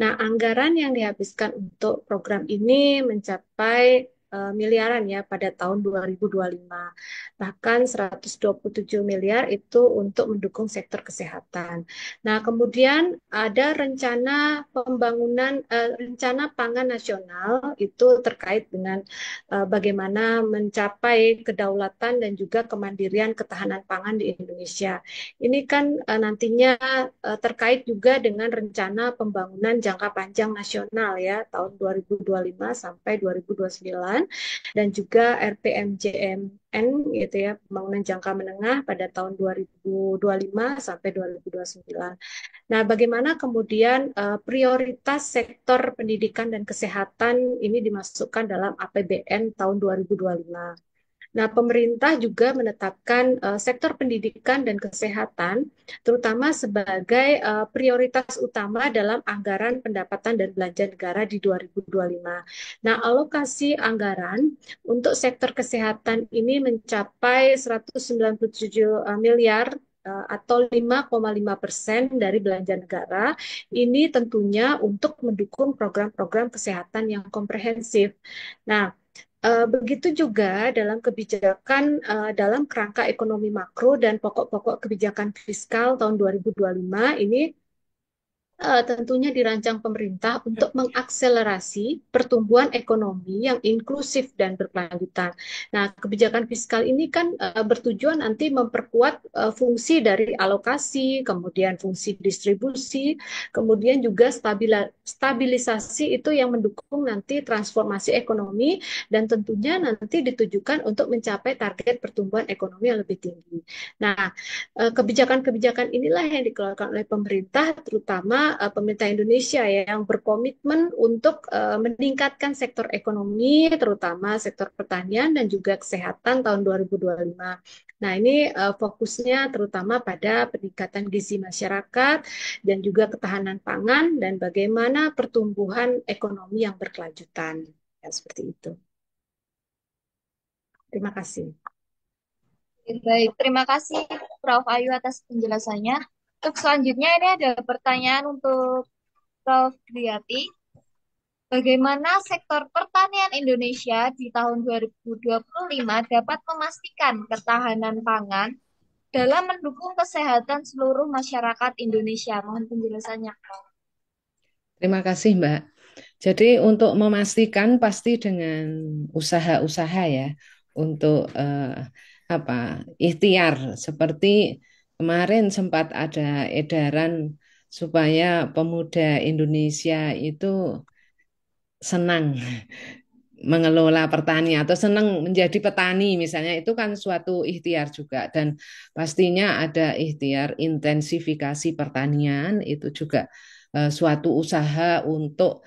Speaker 3: Nah, anggaran yang dihabiskan untuk program ini mencapai miliaran ya pada tahun 2025. Bahkan 127 miliar itu untuk mendukung sektor kesehatan. Nah, kemudian ada rencana pangan nasional itu terkait dengan bagaimana mencapai kedaulatan dan juga kemandirian ketahanan pangan di Indonesia. Ini kan nantinya terkait juga dengan rencana pembangunan jangka panjang nasional ya tahun 2025 sampai 2029 dan juga RPMJMN gitu ya pembangunan jangka menengah pada tahun 2025 sampai 2029. Nah, bagaimana kemudian prioritas sektor pendidikan dan kesehatan ini dimasukkan dalam APBN tahun 2025. Nah, pemerintah juga menetapkan sektor pendidikan dan kesehatan, terutama sebagai prioritas utama dalam anggaran pendapatan dan belanja negara di 2025. Nah, alokasi anggaran untuk sektor kesehatan ini mencapai 197 miliar atau 5,5% dari belanja negara. Ini tentunya untuk mendukung program-program kesehatan yang komprehensif. Nah, begitu juga dalam kebijakan dalam kerangka ekonomi makro dan pokok-pokok kebijakan fiskal tahun 2025 ini tentunya dirancang pemerintah untuk mengakselerasi pertumbuhan ekonomi yang inklusif dan berkelanjutan. Nah, kebijakan fiskal ini kan bertujuan nanti memperkuat fungsi dari alokasi, kemudian fungsi distribusi, kemudian juga stabilisasi itu yang mendukung nanti transformasi ekonomi dan tentunya nanti ditujukan untuk mencapai target pertumbuhan ekonomi yang lebih tinggi. Nah, kebijakan-kebijakan inilah yang dikeluarkan oleh pemerintah, terutama pemerintah Indonesia ya, yang berkomitmen untuk meningkatkan sektor ekonomi, terutama sektor pertanian dan juga kesehatan tahun 2025. Nah, ini fokusnya terutama pada peningkatan gizi masyarakat dan juga ketahanan pangan dan bagaimana pertumbuhan ekonomi yang berkelanjutan. Ya, seperti itu. Terima kasih.
Speaker 2: Baik, terima kasih Prof. Ayu atas penjelasannya. Untuk selanjutnya ini ada pertanyaan untuk Prof. Dwiyati. Bagaimana sektor pertanian Indonesia di tahun 2025 dapat memastikan ketahanan pangan dalam mendukung kesehatan seluruh masyarakat Indonesia? Mohon penjelasannya, Prof.
Speaker 1: Terima kasih, Mbak. Jadi untuk memastikan pasti dengan usaha-usaha ya untuk apa ikhtiar seperti kemarin sempat ada edaran supaya pemuda Indonesia itu senang mengelola pertanian atau senang menjadi petani misalnya itu kan suatu ikhtiar juga dan pastinya ada ikhtiar intensifikasi pertanian itu juga suatu usaha untuk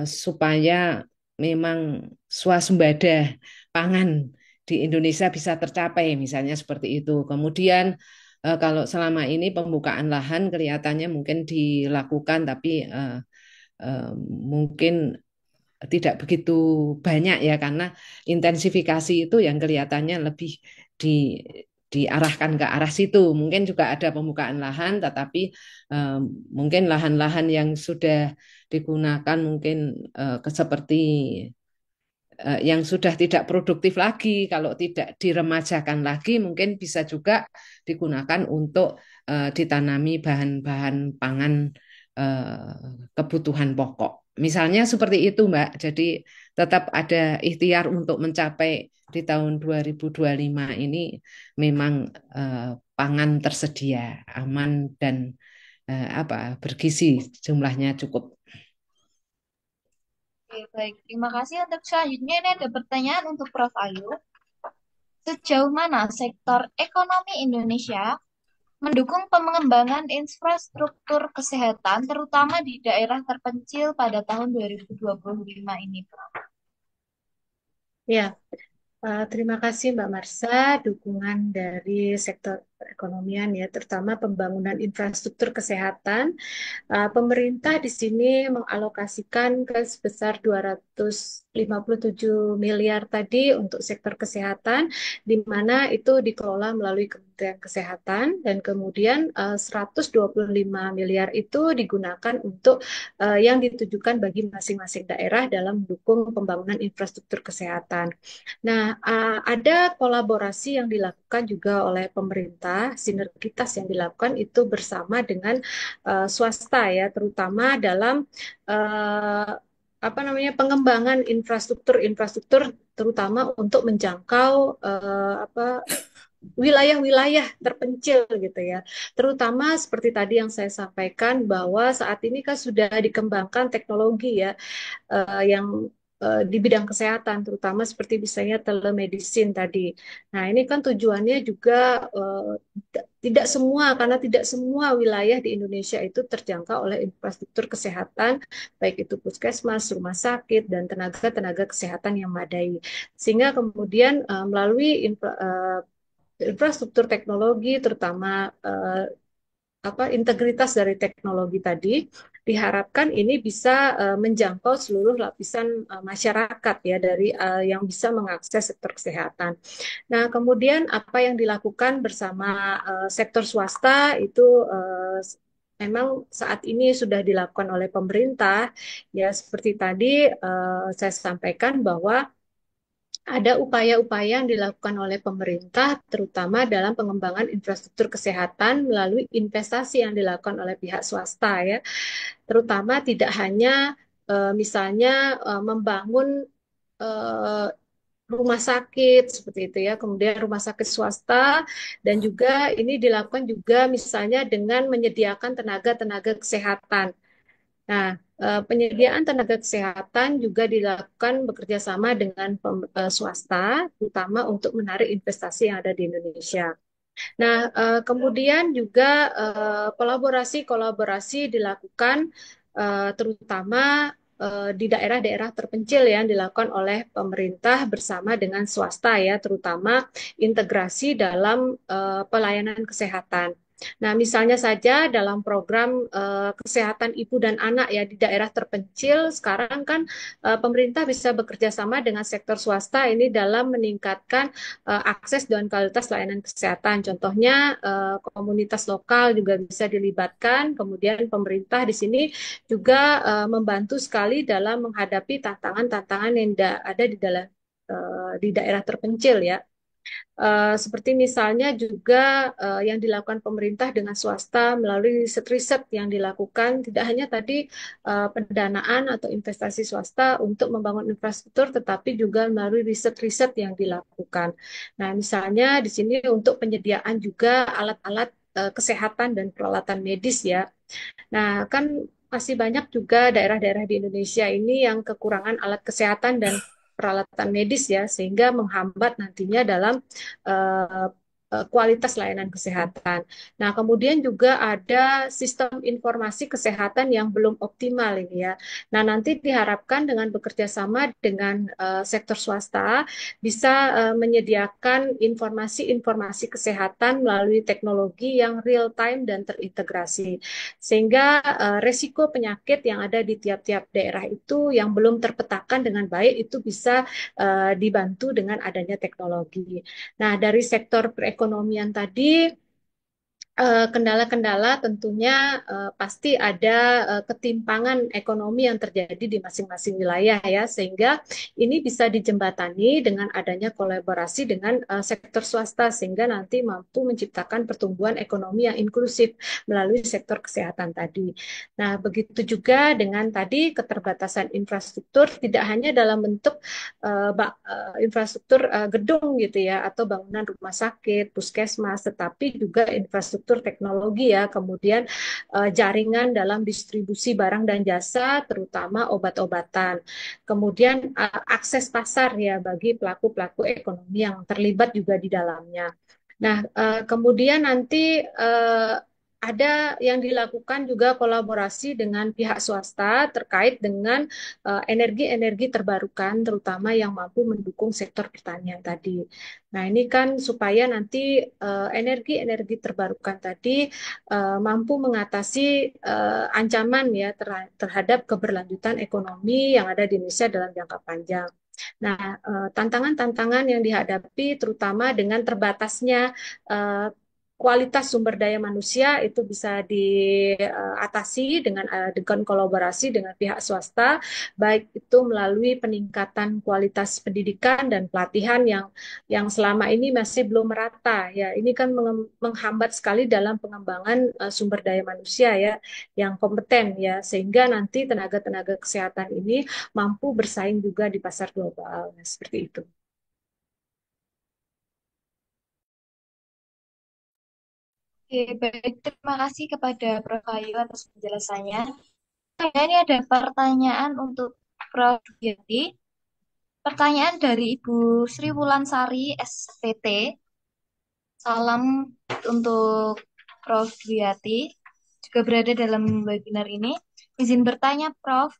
Speaker 1: supaya memang swasembada pangan di Indonesia bisa tercapai misalnya seperti itu. Kemudian kalau selama ini pembukaan lahan kelihatannya mungkin dilakukan tapi mungkin tidak begitu banyak ya karena intensifikasi itu yang kelihatannya lebih di diarahkan ke arah situ. Mungkin juga ada pembukaan lahan, tetapi mungkin lahan-lahan yang sudah digunakan mungkin seperti yang sudah tidak produktif lagi, kalau tidak diremajakan lagi, mungkin bisa juga digunakan untuk ditanami bahan-bahan pangan kebutuhan pokok. Misalnya seperti itu, Mbak. Jadi tetap ada ikhtiar untuk mencapai di tahun 2025 ini memang pangan tersedia, aman dan bergizi, jumlahnya cukup.
Speaker 2: Oke, baik. Terima kasih. Untuk selanjutnya ini ada pertanyaan untuk Prof. Ayu. Sejauh mana sektor ekonomi Indonesia mendukung pengembangan infrastruktur kesehatan, terutama di daerah terpencil pada tahun 2025 ini, Prof?
Speaker 3: Ya, terima kasih Mbak Marsha, dukungan dari sektor perekonomian ya, terutama pembangunan infrastruktur kesehatan. Pemerintah di sini mengalokasikan ke sebesar 257 miliar tadi untuk sektor kesehatan, di mana itu dikelola melalui Kementerian Kesehatan, dan kemudian 125 miliar itu digunakan untuk yang ditujukan bagi masing-masing daerah dalam mendukung pembangunan infrastruktur kesehatan. Nah, ada kolaborasi yang dilakukan juga oleh pemerintah, sinergitas yang dilakukan itu bersama dengan swasta ya, terutama dalam uh, apa namanya pengembangan infrastruktur terutama untuk menjangkau wilayah-wilayah terpencil gitu ya. Terutama seperti tadi yang saya sampaikan bahwa saat ini kan sudah dikembangkan teknologi ya yang di bidang kesehatan, terutama seperti misalnya telemedicine tadi. Nah, ini kan tujuannya juga tidak semua, karena tidak semua wilayah di Indonesia itu terjangkau oleh infrastruktur kesehatan, baik itu puskesmas, rumah sakit, dan tenaga-tenaga kesehatan yang memadai. Sehingga kemudian melalui infrastruktur teknologi, terutama integritas dari teknologi tadi, diharapkan ini bisa menjangkau seluruh lapisan masyarakat ya dari yang bisa mengakses sektor kesehatan. Nah, kemudian apa yang dilakukan bersama sektor swasta itu memang saat ini sudah dilakukan oleh pemerintah ya, seperti tadi saya sampaikan bahwa ada upaya-upaya yang dilakukan oleh pemerintah, terutama dalam pengembangan infrastruktur kesehatan melalui investasi yang dilakukan oleh pihak swasta ya, terutama tidak hanya misalnya membangun eh, rumah sakit seperti itu ya, kemudian rumah sakit swasta, dan juga ini dilakukan juga misalnya dengan menyediakan tenaga-tenaga kesehatan. Nah, penyediaan tenaga kesehatan juga dilakukan bekerja sama dengan swasta, terutama untuk menarik investasi yang ada di Indonesia. Nah, kemudian juga kolaborasi-kolaborasi dilakukan terutama di daerah-daerah terpencil yang dilakukan oleh pemerintah bersama dengan swasta ya, terutama integrasi dalam pelayanan kesehatan. Nah, misalnya saja dalam program kesehatan ibu dan anak ya di daerah terpencil, sekarang kan pemerintah bisa bekerja sama dengan sektor swasta ini dalam meningkatkan akses dan kualitas layanan kesehatan. Contohnya komunitas lokal juga bisa dilibatkan, kemudian pemerintah di sini juga membantu sekali dalam menghadapi tantangan-tantangan yang ada di dalam di daerah terpencil ya. Seperti misalnya juga yang dilakukan pemerintah dengan swasta melalui riset-riset yang dilakukan, tidak hanya tadi pendanaan atau investasi swasta untuk membangun infrastruktur, tetapi juga melalui riset-riset yang dilakukan. Nah, misalnya di sini untuk penyediaan juga alat-alat kesehatan dan peralatan medis ya. Nah, kan masih banyak juga daerah-daerah di Indonesia ini yang kekurangan alat kesehatan dan peralatan medis ya, sehingga menghambat nantinya dalam uh, kualitas layanan kesehatan. Nah, kemudian juga ada sistem informasi kesehatan yang belum optimal ini ya. Nah, nanti diharapkan dengan bekerja sama dengan sektor swasta bisa menyediakan informasi-informasi kesehatan melalui teknologi yang real time dan terintegrasi, sehingga resiko penyakit yang ada di tiap-tiap daerah itu yang belum terpetakan dengan baik itu bisa dibantu dengan adanya teknologi. Nah, dari sektor perekonomian perekonomian tadi, kendala-kendala tentunya pasti ada ketimpangan ekonomi yang terjadi di masing-masing wilayah ya, sehingga ini bisa dijembatani dengan adanya kolaborasi dengan sektor swasta sehingga nanti mampu menciptakan pertumbuhan ekonomi yang inklusif melalui sektor kesehatan tadi. Nah, begitu juga dengan tadi keterbatasan infrastruktur tidak hanya dalam bentuk infrastruktur gedung gitu ya atau bangunan rumah sakit, puskesmas, tetapi juga infrastruktur teknologi ya, kemudian jaringan dalam distribusi barang dan jasa, terutama obat-obatan. Kemudian akses pasar ya bagi pelaku-pelaku ekonomi yang terlibat juga di dalamnya. Nah, kemudian nanti ada yang dilakukan juga kolaborasi dengan pihak swasta terkait dengan energi-energi terbarukan, terutama yang mampu mendukung sektor pertanian tadi. Nah, ini kan supaya nanti energi-energi terbarukan tadi mampu mengatasi ancaman ya terhadap keberlanjutan ekonomi yang ada di Indonesia dalam jangka panjang. Nah, tantangan-tantangan yang dihadapi terutama dengan terbatasnya kualitas sumber daya manusia itu bisa diatasi dengan kolaborasi dengan pihak swasta, baik itu melalui peningkatan kualitas pendidikan dan pelatihan yang selama ini masih belum merata ya. Ini kan menghambat sekali dalam pengembangan sumber daya manusia ya yang kompeten ya, sehingga nanti tenaga-tenaga kesehatan ini mampu bersaing juga di pasar global. Nah, seperti itu.
Speaker 2: Oke, baik. Terima kasih kepada Prof. Ayu atas penjelasannya. Ini ada pertanyaan untuk Prof. Yati. Pertanyaan dari Ibu Sri Wulansari, SPT. Salam untuk Prof. Dwiyati, juga berada dalam webinar ini. Izin bertanya, Prof,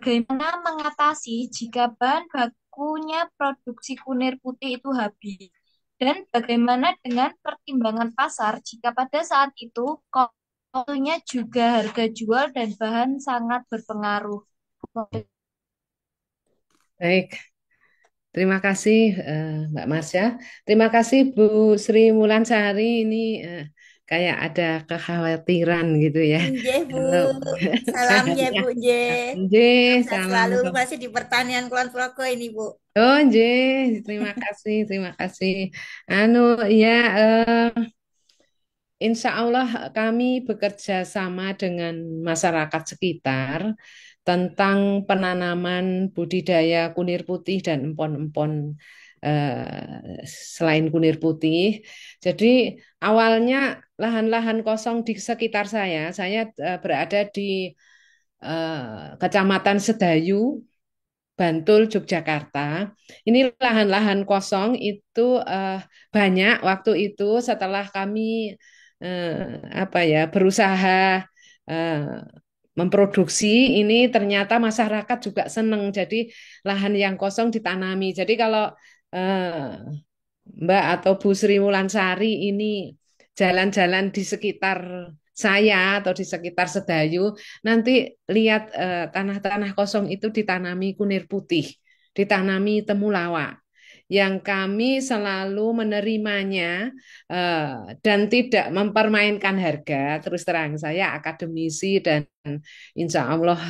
Speaker 2: bagaimana mengatasi jika bahan bakunya produksi kunir putih itu habis? Dan bagaimana dengan pertimbangan pasar jika pada saat itu tentunya juga harga jual dan bahan sangat berpengaruh?
Speaker 1: Baik, terima kasih Mbak Marsha. Terima kasih Bu Sri Mulansari. Ini kayak ada kekhawatiran gitu ya.
Speaker 4: Nggih, Bu.
Speaker 1: Kalau
Speaker 4: Salam ya, Bu. Nggih.
Speaker 1: Nggih,
Speaker 4: Sehat
Speaker 1: salam.
Speaker 4: selalu masih di pertanian Kulon Progo ini, Bu.
Speaker 1: Oh, nggih, terima kasih, terima kasih. Anu ya, insya Allah kami bekerja sama dengan masyarakat sekitar tentang penanaman budidaya kunir putih dan empon-empon selain kunir putih. Jadi awalnya lahan-lahan kosong di sekitar saya berada di Kecamatan Sedayu, Bantul, Yogyakarta. Ini lahan-lahan kosong itu banyak waktu itu setelah kami apa ya berusaha eh, memproduksi ini ternyata masyarakat juga senang. Jadi lahan yang kosong ditanami. Jadi kalau eh, Mbak atau Bu Sri Wulansari ini jalan-jalan di sekitar saya atau di sekitar Sedayu, nanti lihat tanah-tanah kosong itu ditanami kunir putih, ditanami temulawak. Yang kami selalu menerimanya dan tidak mempermainkan harga. Terus terang saya akademisi dan insya Allah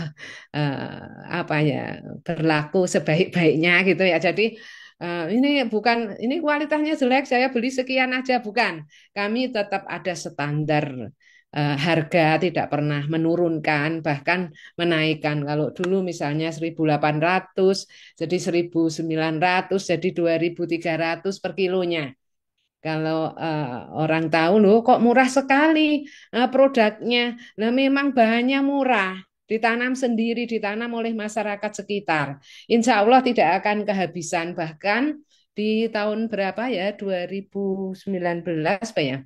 Speaker 1: apa ya berlaku sebaik-baiknya gitu ya. Jadi ini bukan ini kualitasnya jelek saya beli sekian aja bukan. Kami tetap ada standar harga tidak pernah menurunkan bahkan menaikkan. Kalau dulu misalnya 1.800 jadi 1.900 jadi 2.300 per kilonya. Kalau orang tahu loh kok murah sekali produknya. Nah memang bahannya murah, ditanam sendiri, ditanam oleh masyarakat sekitar. Insya Allah tidak akan kehabisan. Bahkan di tahun berapa ya, 2019 Pak ya,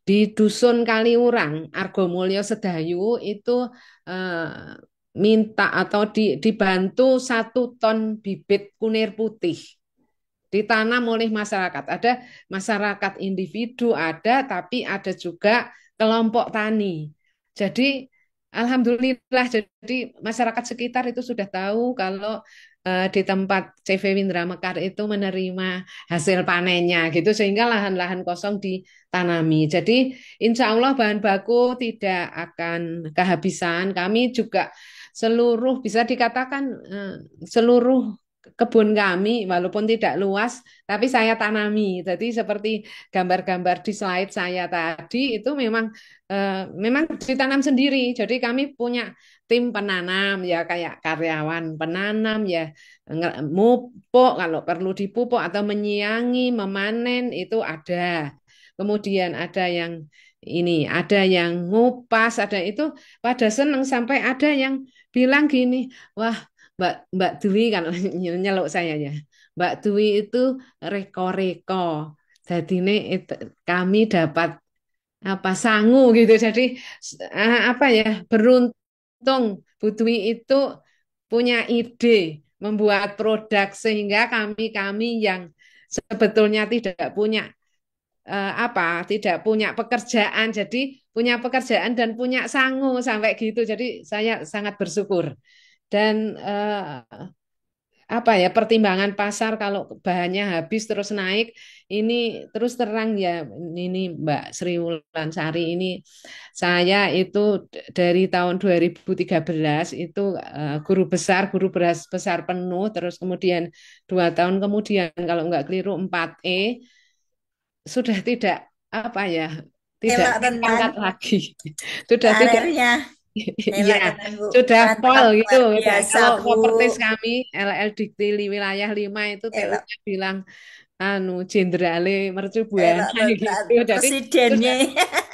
Speaker 1: di Dusun Kaliurang, Argomulyo Sedayu itu eh, minta atau dibantu 1 ton bibit kunir putih ditanam oleh masyarakat. Ada masyarakat individu, ada, tapi ada juga kelompok tani. Jadi, alhamdulillah, jadi masyarakat sekitar itu sudah tahu kalau di tempat CV Windra Mekar itu menerima hasil panennya gitu sehingga lahan-lahan kosong ditanami. Jadi insya Allah bahan baku tidak akan kehabisan. Kami juga seluruh bisa dikatakan seluruh kebun kami walaupun tidak luas tapi saya tanami. Jadi seperti gambar-gambar di slide saya tadi itu memang ditanam sendiri. Jadi kami punya tim penanam ya kayak karyawan penanam ya mupuk kalau perlu dipupuk atau menyiangi, memanen itu ada. Kemudian ada yang ada yang ngupas, ada itu pada seneng sampai ada yang bilang gini, wah Mbak Mbak Dwi kan nyeluk saya ya. Mbak Dwi itu reko-reko. Jadi ini kami dapat apa sangu gitu. Jadi apa ya beruntung Bu Dwi itu punya ide membuat produk sehingga kami-kami yang sebetulnya tidak punya pekerjaan jadi punya pekerjaan dan punya sangu sampai gitu. Jadi saya sangat bersyukur dan apa ya pertimbangan pasar kalau bahannya habis terus naik ini terus terang ya ini Mbak Sri Wulansari ini saya itu dari tahun 2013 itu guru beras besar penuh terus kemudian 2 tahun kemudian kalau nggak keliru 4E sudah tidak apa ya tidak
Speaker 4: Elok tenan
Speaker 1: angkat lagi sudah tidak.
Speaker 4: karirnya. Elok
Speaker 1: Iya,
Speaker 4: tenan Bu.
Speaker 1: sudah pol
Speaker 4: Mantap
Speaker 1: gitu.
Speaker 4: luar biasa
Speaker 1: Kalau
Speaker 4: Bu.
Speaker 1: propertis kami LL Dikti wilayah 5 itu
Speaker 4: Elok
Speaker 1: TU-nya bilang anu jenderale mercu
Speaker 4: elok
Speaker 1: buana
Speaker 4: tenan
Speaker 1: gitu. Jadi
Speaker 4: presidennya.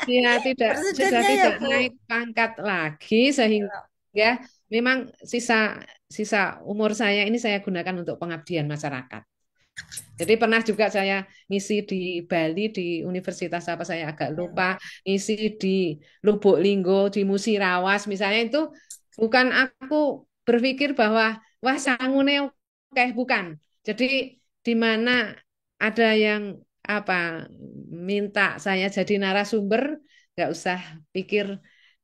Speaker 1: sudah ya sudah
Speaker 4: Presidennya ya
Speaker 1: tidak
Speaker 4: Bu.
Speaker 1: naik pangkat lagi
Speaker 4: Elok.
Speaker 1: sehingga memang sisa sisa umur saya ini saya gunakan untuk pengabdian masyarakat. Jadi pernah juga saya ngisi di Bali di universitas apa saya agak lupa, ngisi di Lubuk Linggo, di Musirawas misalnya itu bukan aku berpikir bahwa wah sangune oke bukan. Jadi di mana ada yang apa minta saya jadi narasumber, nggak usah pikir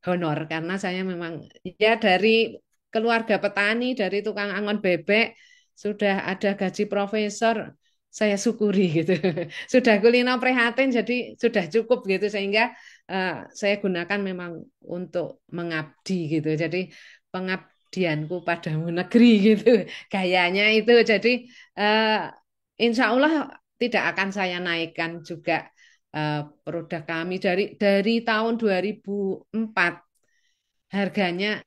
Speaker 1: honor karena saya memang ya dari keluarga petani, dari tukang angon bebek sudah ada gaji profesor saya syukuri gitu. Sudah kulino prihatin jadi sudah cukup gitu sehingga saya gunakan memang untuk mengabdi gitu. Jadi pengabdianku padamu negeri gitu. Gayanya itu jadi uh, insya Allah tidak akan saya naikkan juga produk kami dari tahun 2004 harganya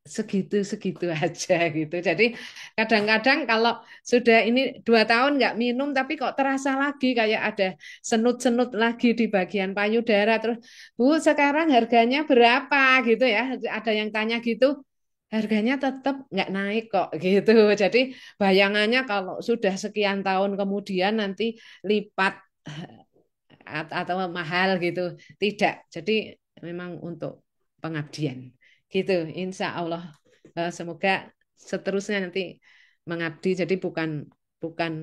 Speaker 1: segitu-segitu aja gitu. Jadi kadang-kadang kalau sudah ini 2 tahun nggak minum tapi kok terasa lagi kayak ada senut-senut lagi di bagian payudara. Terus Bu sekarang harganya berapa gitu ya? Ada yang tanya gitu. Harganya tetap nggak naik kok gitu. Jadi bayangannya kalau sudah sekian tahun kemudian nanti lipat atau mahal gitu. Tidak. Jadi memang untuk pengabdian. Gitu, insya Allah. Semoga seterusnya nanti mengabdi. Jadi bukan bukan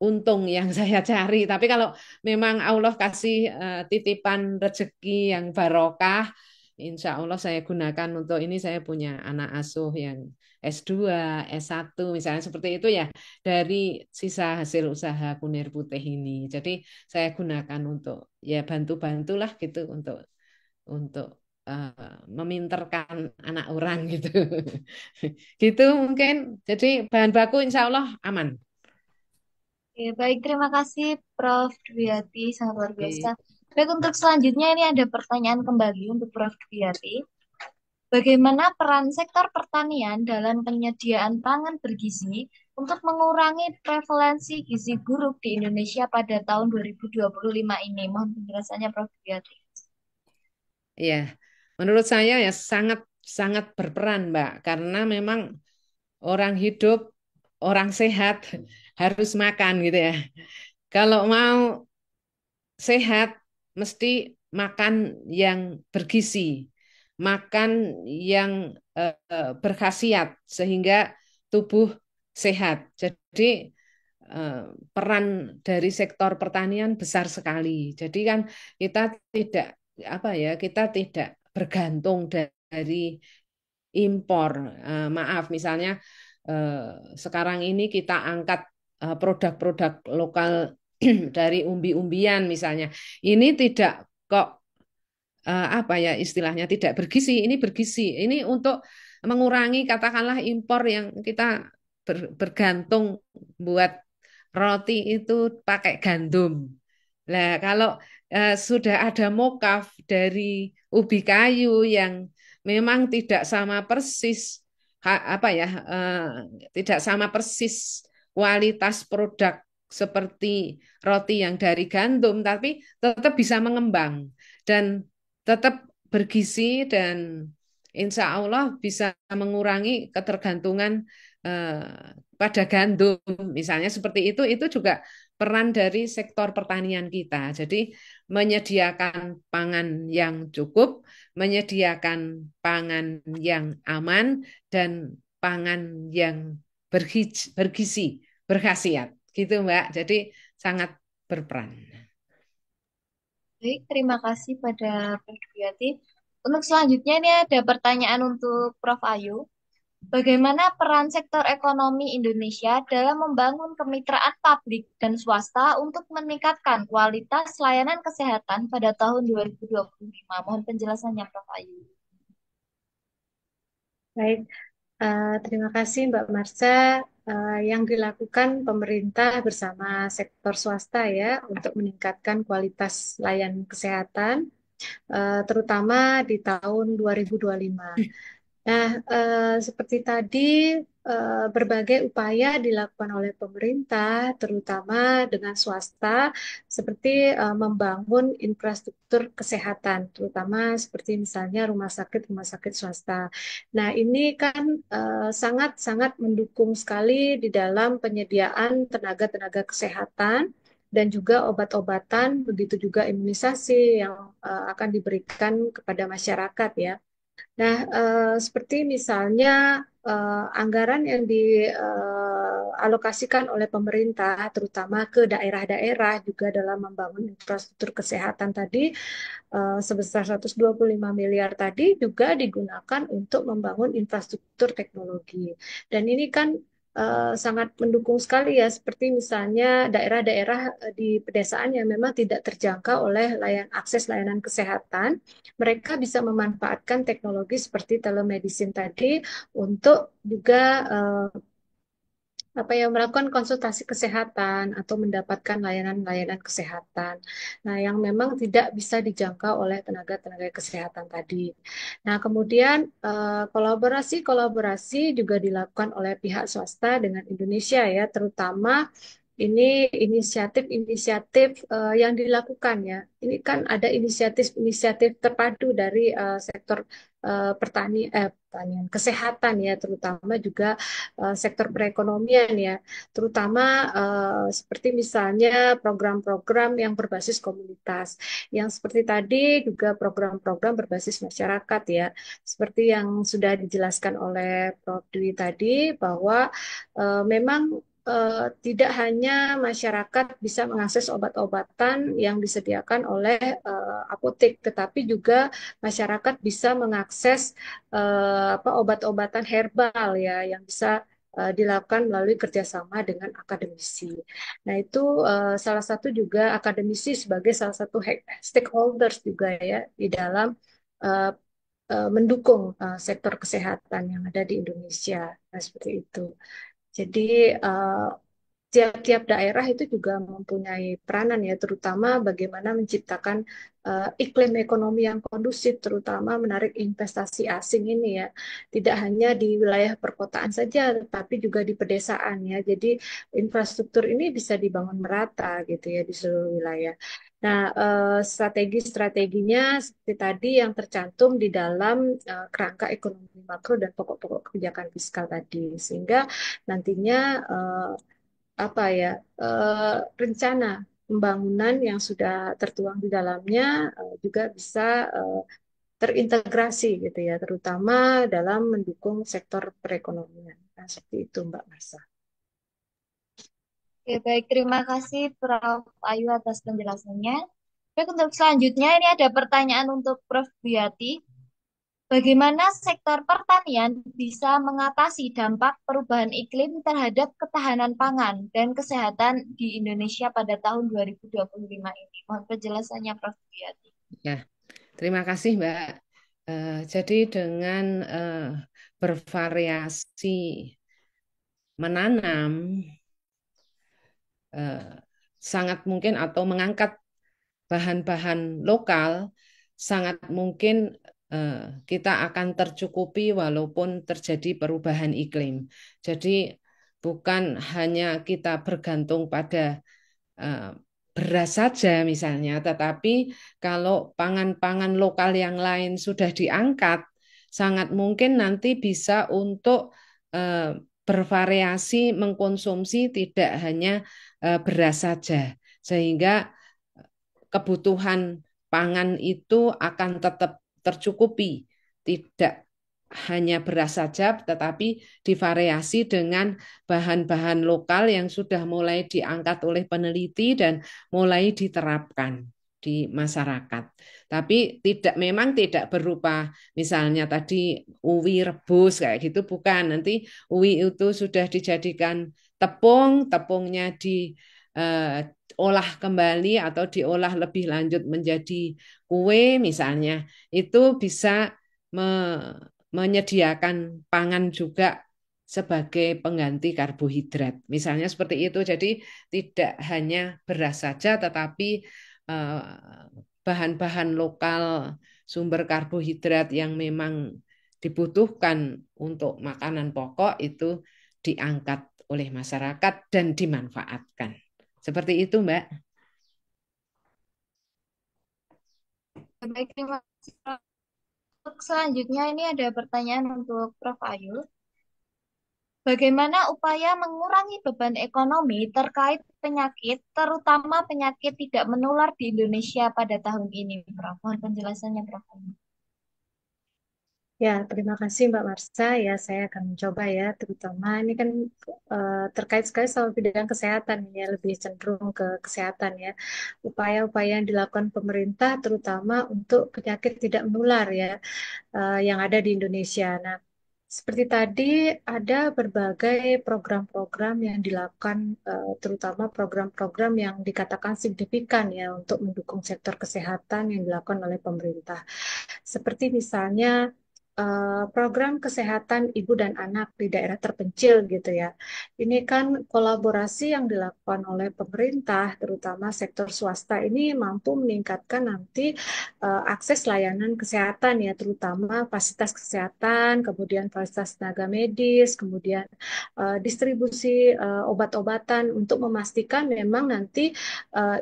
Speaker 1: untung yang saya cari. Tapi kalau memang Allah kasih titipan rezeki yang barokah, insya Allah saya gunakan untuk ini. Saya punya anak asuh yang S2, S1 misalnya seperti itu ya dari sisa hasil usaha Kunir Putih ini. Jadi saya gunakan untuk ya bantu-bantulah gitu untuk meminterkan anak orang gitu. Gitu mungkin. Jadi bahan baku insya Allah aman.
Speaker 2: Oke, baik, terima kasih Prof. Dwiyati, sangat luar biasa.
Speaker 1: Oke.
Speaker 2: Baik, untuk selanjutnya ini ada pertanyaan kembali untuk Prof. Dwiyati. Bagaimana peran sektor pertanian dalam penyediaan pangan bergizi untuk mengurangi prevalensi gizi buruk di Indonesia pada tahun 2025 ini? Mohon penjelasannya, Prof. Dwiyati.
Speaker 1: Ya, menurut saya ya sangat sangat berperan, Mbak, karena memang orang hidup, orang sehat harus makan gitu ya. Kalau mau sehat mesti makan yang bergizi, makan yang berkhasiat sehingga tubuh sehat. Jadi eh, peran dari sektor pertanian besar sekali. Jadi kan kita tidak kita tidak bergantung dari impor. Maaf, misalnya sekarang ini kita angkat produk-produk lokal dari umbi-umbian misalnya, ini tidak kok apa ya istilahnya tidak bergizi, ini bergizi. Ini untuk mengurangi katakanlah impor yang kita bergantung buat roti itu pakai gandum. Nah, kalau sudah ada mokaf dari ubi kayu yang memang tidak sama persis apa ya tidak sama persis kualitas produk seperti roti yang dari gandum, tapi tetap bisa mengembang dan tetap bergizi dan insya Allah bisa mengurangi ketergantungan pada gandum. Misalnya seperti itu juga peran dari sektor pertanian kita. Jadi menyediakan pangan yang cukup, menyediakan pangan yang aman, dan pangan yang bergizi, berkhasiat. Gitu Mbak. Jadi sangat berperan.
Speaker 2: Baik, terima kasih pada Prof. Dwiyati. Untuk selanjutnya ini ada pertanyaan untuk Prof. Ayu. Bagaimana peran sektor ekonomi Indonesia dalam membangun kemitraan publik dan swasta untuk meningkatkan kualitas layanan kesehatan pada tahun 2025? Mohon penjelasannya, Prof. Ayu.
Speaker 3: Baik, terima kasih Mbak Marsha. Yang dilakukan pemerintah bersama sektor swasta ya untuk meningkatkan kualitas layanan kesehatan, terutama di tahun 2025. Nah, seperti tadi, berbagai upaya dilakukan oleh pemerintah, terutama dengan swasta, seperti membangun infrastruktur kesehatan, terutama seperti misalnya rumah sakit swasta. Nah, ini kan sangat-sangat mendukung sekali di dalam penyediaan tenaga-tenaga kesehatan dan juga obat-obatan, begitu juga imunisasi yang akan diberikan kepada masyarakat ya. Nah, seperti misalnya anggaran yang dialokasikan oleh pemerintah, terutama ke daerah-daerah juga dalam membangun infrastruktur kesehatan tadi, sebesar 125 miliar tadi juga digunakan untuk membangun infrastruktur teknologi. Dan ini kan sangat mendukung sekali ya, seperti misalnya daerah-daerah di pedesaan yang memang tidak terjangkau oleh akses layanan kesehatan, mereka bisa memanfaatkan teknologi seperti telemedicine tadi untuk juga melakukan konsultasi kesehatan atau mendapatkan layanan-layanan kesehatan. Nah, yang memang tidak bisa dijangkau oleh tenaga-tenaga kesehatan tadi. Nah, kemudian kolaborasi juga dilakukan oleh pihak swasta dengan Indonesia ya, terutama ini inisiatif-inisiatif yang dilakukan ya. Ini kan ada inisiatif-inisiatif terpadu dari sektor pertanian, kesehatan ya, terutama juga sektor perekonomian ya, terutama seperti misalnya program-program yang berbasis komunitas, yang seperti tadi juga program-program berbasis masyarakat ya, seperti yang sudah dijelaskan oleh Prof. Dwi tadi bahwa memang tidak hanya masyarakat bisa mengakses obat-obatan yang disediakan oleh apotek, tetapi juga masyarakat bisa mengakses obat-obatan herbal ya yang bisa dilakukan melalui kerjasama dengan akademisi. Nah, itu salah satu juga akademisi sebagai salah satu stakeholders juga ya di dalam uh, mendukung sektor kesehatan yang ada di Indonesia. Nah, seperti itu. Jadi tiap-tiap daerah itu juga mempunyai peranan ya, terutama bagaimana menciptakan iklim ekonomi yang kondusif, terutama menarik investasi asing ini ya, tidak hanya di wilayah perkotaan saja, tapi juga di pedesaan ya. Jadi infrastruktur ini bisa dibangun merata gitu ya di seluruh wilayah. Nah, strategi-strateginya seperti tadi yang tercantum di dalam kerangka ekonomi makro dan pokok-pokok kebijakan fiskal tadi, sehingga nantinya apa ya rencana pembangunan yang sudah tertuang di dalamnya juga bisa terintegrasi gitu ya, terutama dalam mendukung sektor perekonomian. Nah, seperti itu Mbak Marsa.
Speaker 2: Oke, baik. Terima kasih Prof. Ayu atas penjelasannya. Baik, untuk selanjutnya ini ada pertanyaan untuk Prof. Dwiyati. Bagaimana sektor pertanian bisa mengatasi dampak perubahan iklim terhadap ketahanan pangan dan kesehatan di Indonesia pada tahun 2025 ini? Mohon penjelasannya, Prof. Duyati.
Speaker 1: Ya, terima kasih, Mbak. Jadi dengan bervariasi menanam, eh, sangat mungkin atau mengangkat bahan-bahan lokal, sangat mungkin kita akan tercukupi walaupun terjadi perubahan iklim. Jadi bukan hanya kita bergantung pada eh, beras saja misalnya, tetapi kalau pangan-pangan lokal yang lain sudah diangkat, sangat mungkin nanti bisa untuk eh, bervariasi mengkonsumsi tidak hanya beras saja, sehingga kebutuhan pangan itu akan tetap tercukupi, tidak hanya beras saja, tetapi divariasi dengan bahan-bahan lokal yang sudah mulai diangkat oleh peneliti dan mulai diterapkan di masyarakat. Tapi memang tidak berupa misalnya tadi uwi rebus kayak gitu, bukan. Nanti uwi itu sudah dijadikan tepung, tepungnya diolah kembali atau diolah lebih lanjut menjadi kue misalnya. Itu bisa menyediakan pangan juga sebagai pengganti karbohidrat. Misalnya seperti itu. Jadi tidak hanya beras saja, tetapi bahan-bahan lokal sumber karbohidrat yang memang dibutuhkan untuk makanan pokok itu diangkat oleh masyarakat dan dimanfaatkan. Seperti itu, Mbak.
Speaker 2: Baik, terima kasih, Prof. Untuk selanjutnya ini ada pertanyaan untuk Prof. Ayu. Bagaimana upaya mengurangi beban ekonomi terkait penyakit, terutama penyakit tidak menular di Indonesia pada tahun ini, Prof? Mohon penjelasannya, Prof.
Speaker 3: Ya, terima kasih Mbak Marsa. Ya, saya akan mencoba ya, terutama ini kan terkait sekali sama bidang kesehatan ya, lebih cenderung ke kesehatan ya. Upaya-upaya yang dilakukan pemerintah, terutama untuk penyakit tidak menular ya, yang ada di Indonesia. Nah, seperti tadi ada berbagai program-program yang dilakukan, terutama program-program yang dikatakan signifikan ya untuk mendukung sektor kesehatan yang dilakukan oleh pemerintah. Seperti misalnya program kesehatan ibu dan anak di daerah terpencil gitu ya. Ini kan kolaborasi yang dilakukan oleh pemerintah, terutama sektor swasta ini mampu meningkatkan nanti akses layanan kesehatan ya, terutama fasilitas kesehatan, kemudian fasilitas tenaga medis, kemudian distribusi obat-obatan untuk memastikan memang nanti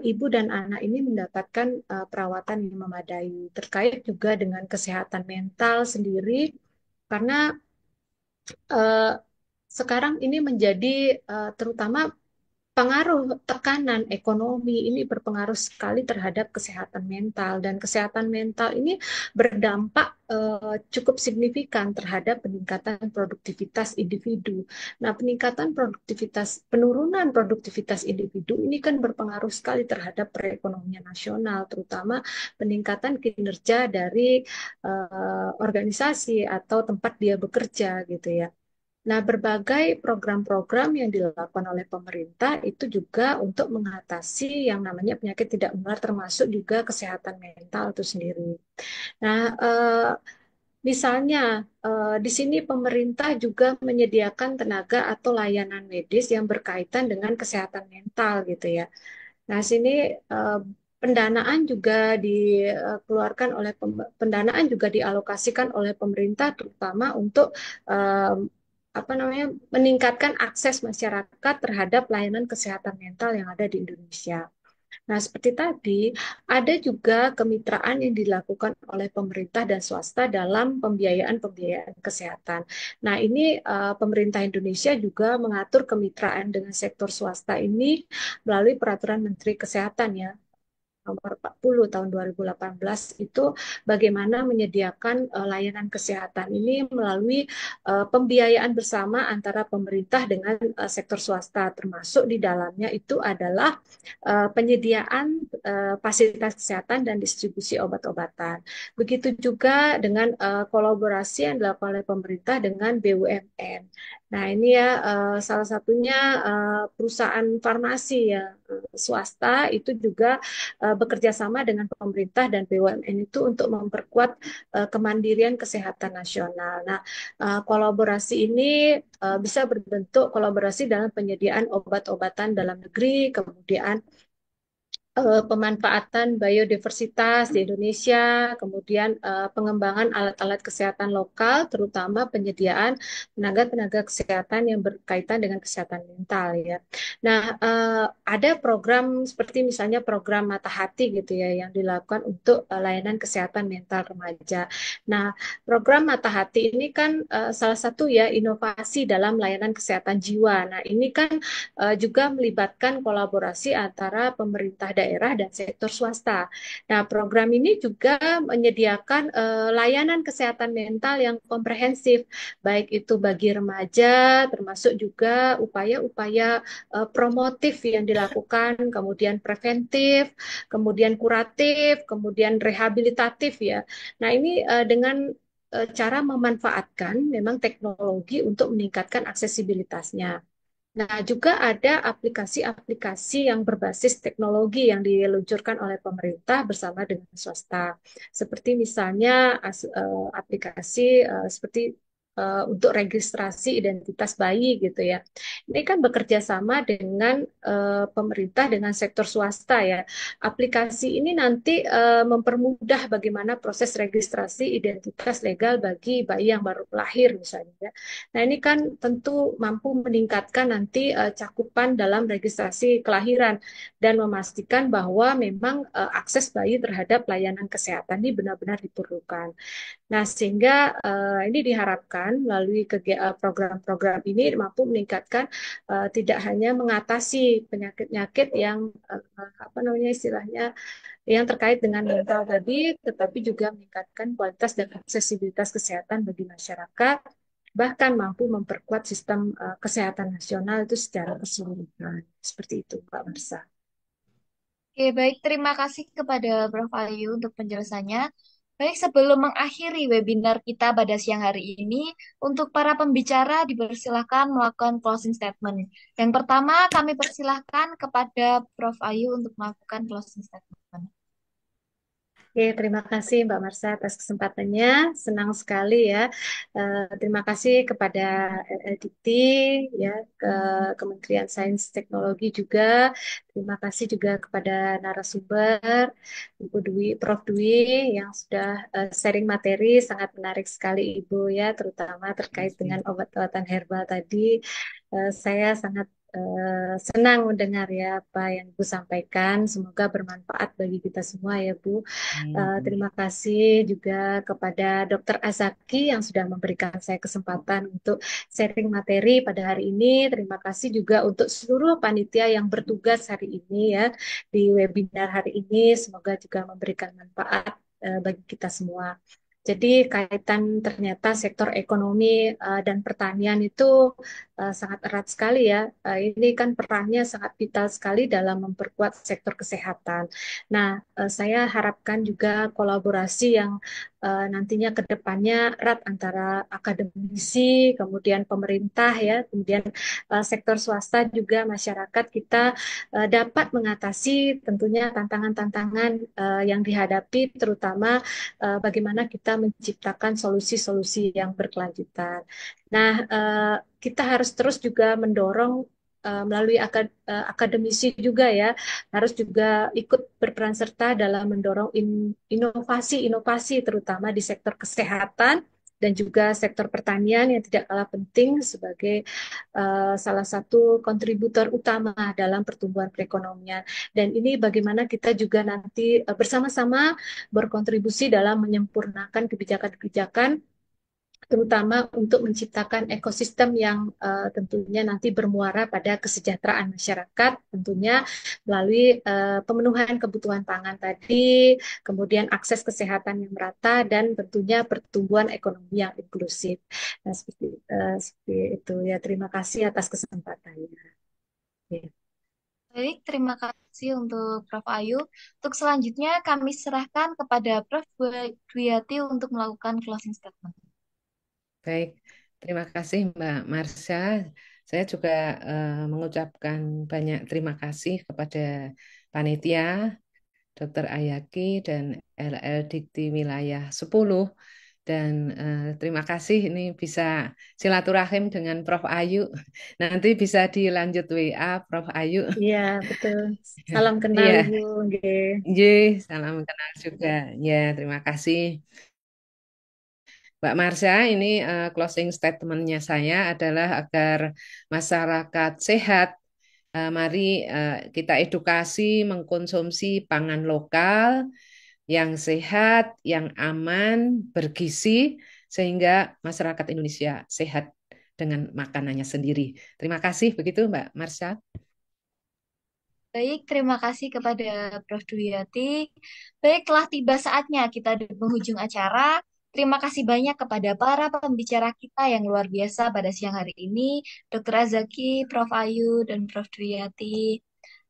Speaker 3: ibu dan anak ini mendapatkan perawatan yang memadai. Terkait juga dengan kesehatan mental sendiri, karena uh, sekarang ini menjadi terutama pengaruh tekanan ekonomi ini berpengaruh sekali terhadap kesehatan mental, dan kesehatan mental ini berdampak cukup signifikan terhadap peningkatan produktivitas individu. Nah, penurunan produktivitas individu ini kan berpengaruh sekali terhadap perekonomian nasional, terutama peningkatan kinerja dari organisasi atau tempat dia bekerja gitu ya. Nah, berbagai program-program yang dilakukan oleh pemerintah itu juga untuk mengatasi yang namanya penyakit tidak menular, termasuk juga kesehatan mental itu sendiri. Nah, misalnya di sini pemerintah juga menyediakan tenaga atau layanan medis yang berkaitan dengan kesehatan mental gitu ya. Nah, sini pendanaan juga dikeluarkan oleh pendanaan juga dialokasikan oleh pemerintah, terutama untuk apa namanya, meningkatkan akses masyarakat terhadap layanan kesehatan mental yang ada di Indonesia. Nah, seperti tadi, ada juga kemitraan yang dilakukan oleh pemerintah dan swasta dalam pembiayaan-pembiayaan kesehatan. Nah, ini pemerintah Indonesia juga mengatur kemitraan dengan sektor swasta ini melalui Peraturan Menteri Kesehatan ya, nomor 40 tahun 2018 itu bagaimana menyediakan layanan kesehatan ini melalui pembiayaan bersama antara pemerintah dengan sektor swasta, termasuk di dalamnya itu adalah penyediaan fasilitas kesehatan dan distribusi obat-obatan. Begitu juga dengan kolaborasi yang dilakukan oleh pemerintah dengan BUMN. Nah, ini ya salah satunya perusahaan farmasi ya swasta itu juga bekerja sama dengan pemerintah dan BUMN itu untuk memperkuat kemandirian kesehatan nasional. Nah, kolaborasi ini bisa berbentuk kolaborasi dalam penyediaan obat-obatan dalam negeri, kemudian pemanfaatan biodiversitas di Indonesia, kemudian pengembangan alat-alat kesehatan lokal, terutama penyediaan tenaga-tenaga kesehatan yang berkaitan dengan kesehatan mental ya. Nah, ada program seperti misalnya program Mata Hati gitu ya yang dilakukan untuk layanan kesehatan mental remaja. Nah, program Mata Hati ini kan salah satu ya inovasi dalam layanan kesehatan jiwa. Nah, ini kan juga melibatkan kolaborasi antara pemerintah daerah dan sektor swasta. Nah, program ini juga menyediakan layanan kesehatan mental yang komprehensif, baik itu bagi remaja, termasuk juga upaya-upaya promotif yang dilakukan, kemudian preventif, kemudian kuratif, kemudian rehabilitatif ya. Nah, ini dengan cara memanfaatkan memang teknologi untuk meningkatkan aksesibilitasnya. Nah, juga ada aplikasi-aplikasi yang berbasis teknologi yang diluncurkan oleh pemerintah bersama dengan swasta. Seperti misalnya aplikasi seperti untuk registrasi identitas bayi gitu ya. Ini kan bekerja sama dengan pemerintah dengan sektor swasta ya. Aplikasi ini nanti mempermudah bagaimana proses registrasi identitas legal bagi bayi yang baru lahir misalnya ya. Nah, ini kan tentu mampu meningkatkan nanti cakupan dalam registrasi kelahiran dan memastikan bahwa memang akses bayi terhadap layanan kesehatan ini benar-benar diperlukan. Nah, sehingga ini diharapkan melalui program-program ini mampu meningkatkan tidak hanya mengatasi penyakit-penyakit yang apa namanya istilahnya yang terkait dengan mental tadi, tetapi juga meningkatkan kualitas dan aksesibilitas kesehatan bagi masyarakat, bahkan mampu memperkuat sistem kesehatan nasional itu secara keseluruhan. Seperti itu, Mbak Marsa.
Speaker 2: Oke, baik. Terima kasih kepada Prof. Ayu untuk penjelasannya. Baik, sebelum mengakhiri webinar kita pada siang hari ini, untuk para pembicara dipersilahkan melakukan closing statement. Yang pertama, kami persilahkan kepada Prof. Ayu untuk melakukan closing statement.
Speaker 3: Oke, terima kasih Mbak Marsha atas kesempatannya. Senang sekali ya. Terima kasih kepada LLDT, ya, ke Kementerian Sains Teknologi juga. Terima kasih juga kepada narasumber, Ibu Dwi, Prof. Dwi, yang sudah sharing materi sangat menarik sekali Ibu ya, terutama terkait dengan obat-obatan herbal tadi. Saya sangat senang mendengar ya apa yang Ibu sampaikan. Semoga bermanfaat bagi kita semua ya Bu. Terima kasih juga kepada Dr. Azaki yang sudah memberikan saya kesempatan untuk sharing materi pada hari ini. Terima kasih juga untuk seluruh panitia yang bertugas hari ini ya di webinar hari ini. Semoga juga memberikan manfaat bagi kita semua. Jadi kaitan ternyata sektor ekonomi dan pertanian itu sangat erat sekali ya. Ini kan perannya sangat vital sekali dalam memperkuat sektor kesehatan. Nah, saya harapkan juga kolaborasi yang nantinya ke depannya erat antara akademisi, kemudian pemerintah ya, kemudian sektor swasta juga masyarakat kita dapat mengatasi tentunya tantangan-tantangan yang dihadapi, terutama bagaimana kita menciptakan solusi-solusi yang berkelanjutan. Nah, kita harus terus juga mendorong melalui akademisi juga ya, harus juga ikut berperan serta dalam mendorong inovasi-inovasi terutama di sektor kesehatan dan juga sektor pertanian yang tidak kalah penting sebagai salah satu kontributor utama dalam pertumbuhan perekonomian. Dan ini bagaimana kita juga nanti bersama-sama berkontribusi dalam menyempurnakan kebijakan-kebijakan terutama untuk menciptakan ekosistem yang tentunya nanti bermuara pada kesejahteraan masyarakat, tentunya melalui pemenuhan kebutuhan pangan tadi, kemudian akses kesehatan yang merata, dan tentunya pertumbuhan ekonomi yang inklusif. Nah, seperti itu ya. Terima kasih atas kesempatannya. Ya.
Speaker 2: Baik, terima kasih untuk Prof. Ayu. Untuk selanjutnya kami serahkan kepada Prof. Dwiyati untuk melakukan closing statement.
Speaker 1: Baik, terima kasih Mbak Marsha. Saya juga mengucapkan banyak terima kasih kepada panitia, Dr. Ayaki dan LL Dikti Wilayah 10. Dan terima kasih ini bisa silaturahim dengan Prof. Ayu. Nanti bisa dilanjut WA Prof. Ayu.
Speaker 3: Iya, betul. Salam kenal
Speaker 1: Iya,
Speaker 3: Ibu. Nggih.
Speaker 1: salam kenal juga. Ya, terima kasih. Mbak Marsha, ini closing statement-nya saya adalah agar masyarakat sehat. Mari kita edukasi mengkonsumsi pangan lokal yang sehat, yang aman, bergizi, sehingga masyarakat Indonesia sehat dengan makanannya sendiri. Terima kasih, begitu Mbak Marsha.
Speaker 2: Baik, terima kasih kepada Prof. Dwiyati. Baik, telah tiba saatnya kita di penghujung acara. Terima kasih banyak kepada para pembicara kita yang luar biasa pada siang hari ini, Dr. Azaki, Prof. Ayu, dan Prof. Dwiyati.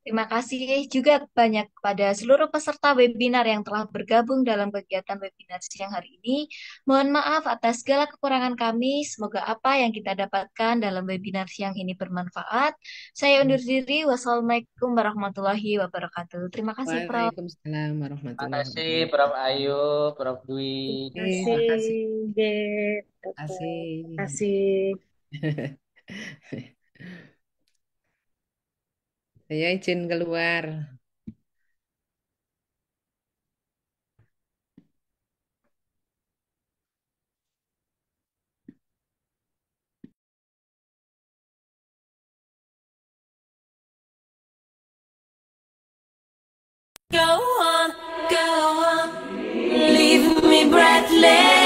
Speaker 2: Terima kasih juga banyak kepada seluruh peserta webinar yang telah bergabung dalam kegiatan webinar siang hari ini. Mohon maaf atas segala kekurangan kami. Semoga apa yang kita dapatkan dalam webinar siang ini bermanfaat. Saya undur diri. Wassalamualaikum warahmatullahi wabarakatuh. Terima kasih, Prof.
Speaker 1: Waalaikumsalam warahmatullahi
Speaker 5: Makasih Prof.
Speaker 1: wabarakatuh.
Speaker 5: Ayu, Prof. Dwi.
Speaker 3: Terima
Speaker 1: Terima
Speaker 3: kasih.
Speaker 1: kasih.
Speaker 3: Nggih,
Speaker 1: Terima
Speaker 3: Dokter. Terima
Speaker 1: kasih.
Speaker 3: kasih.
Speaker 1: Saya izin keluar.
Speaker 6: Go on, leave me breathless.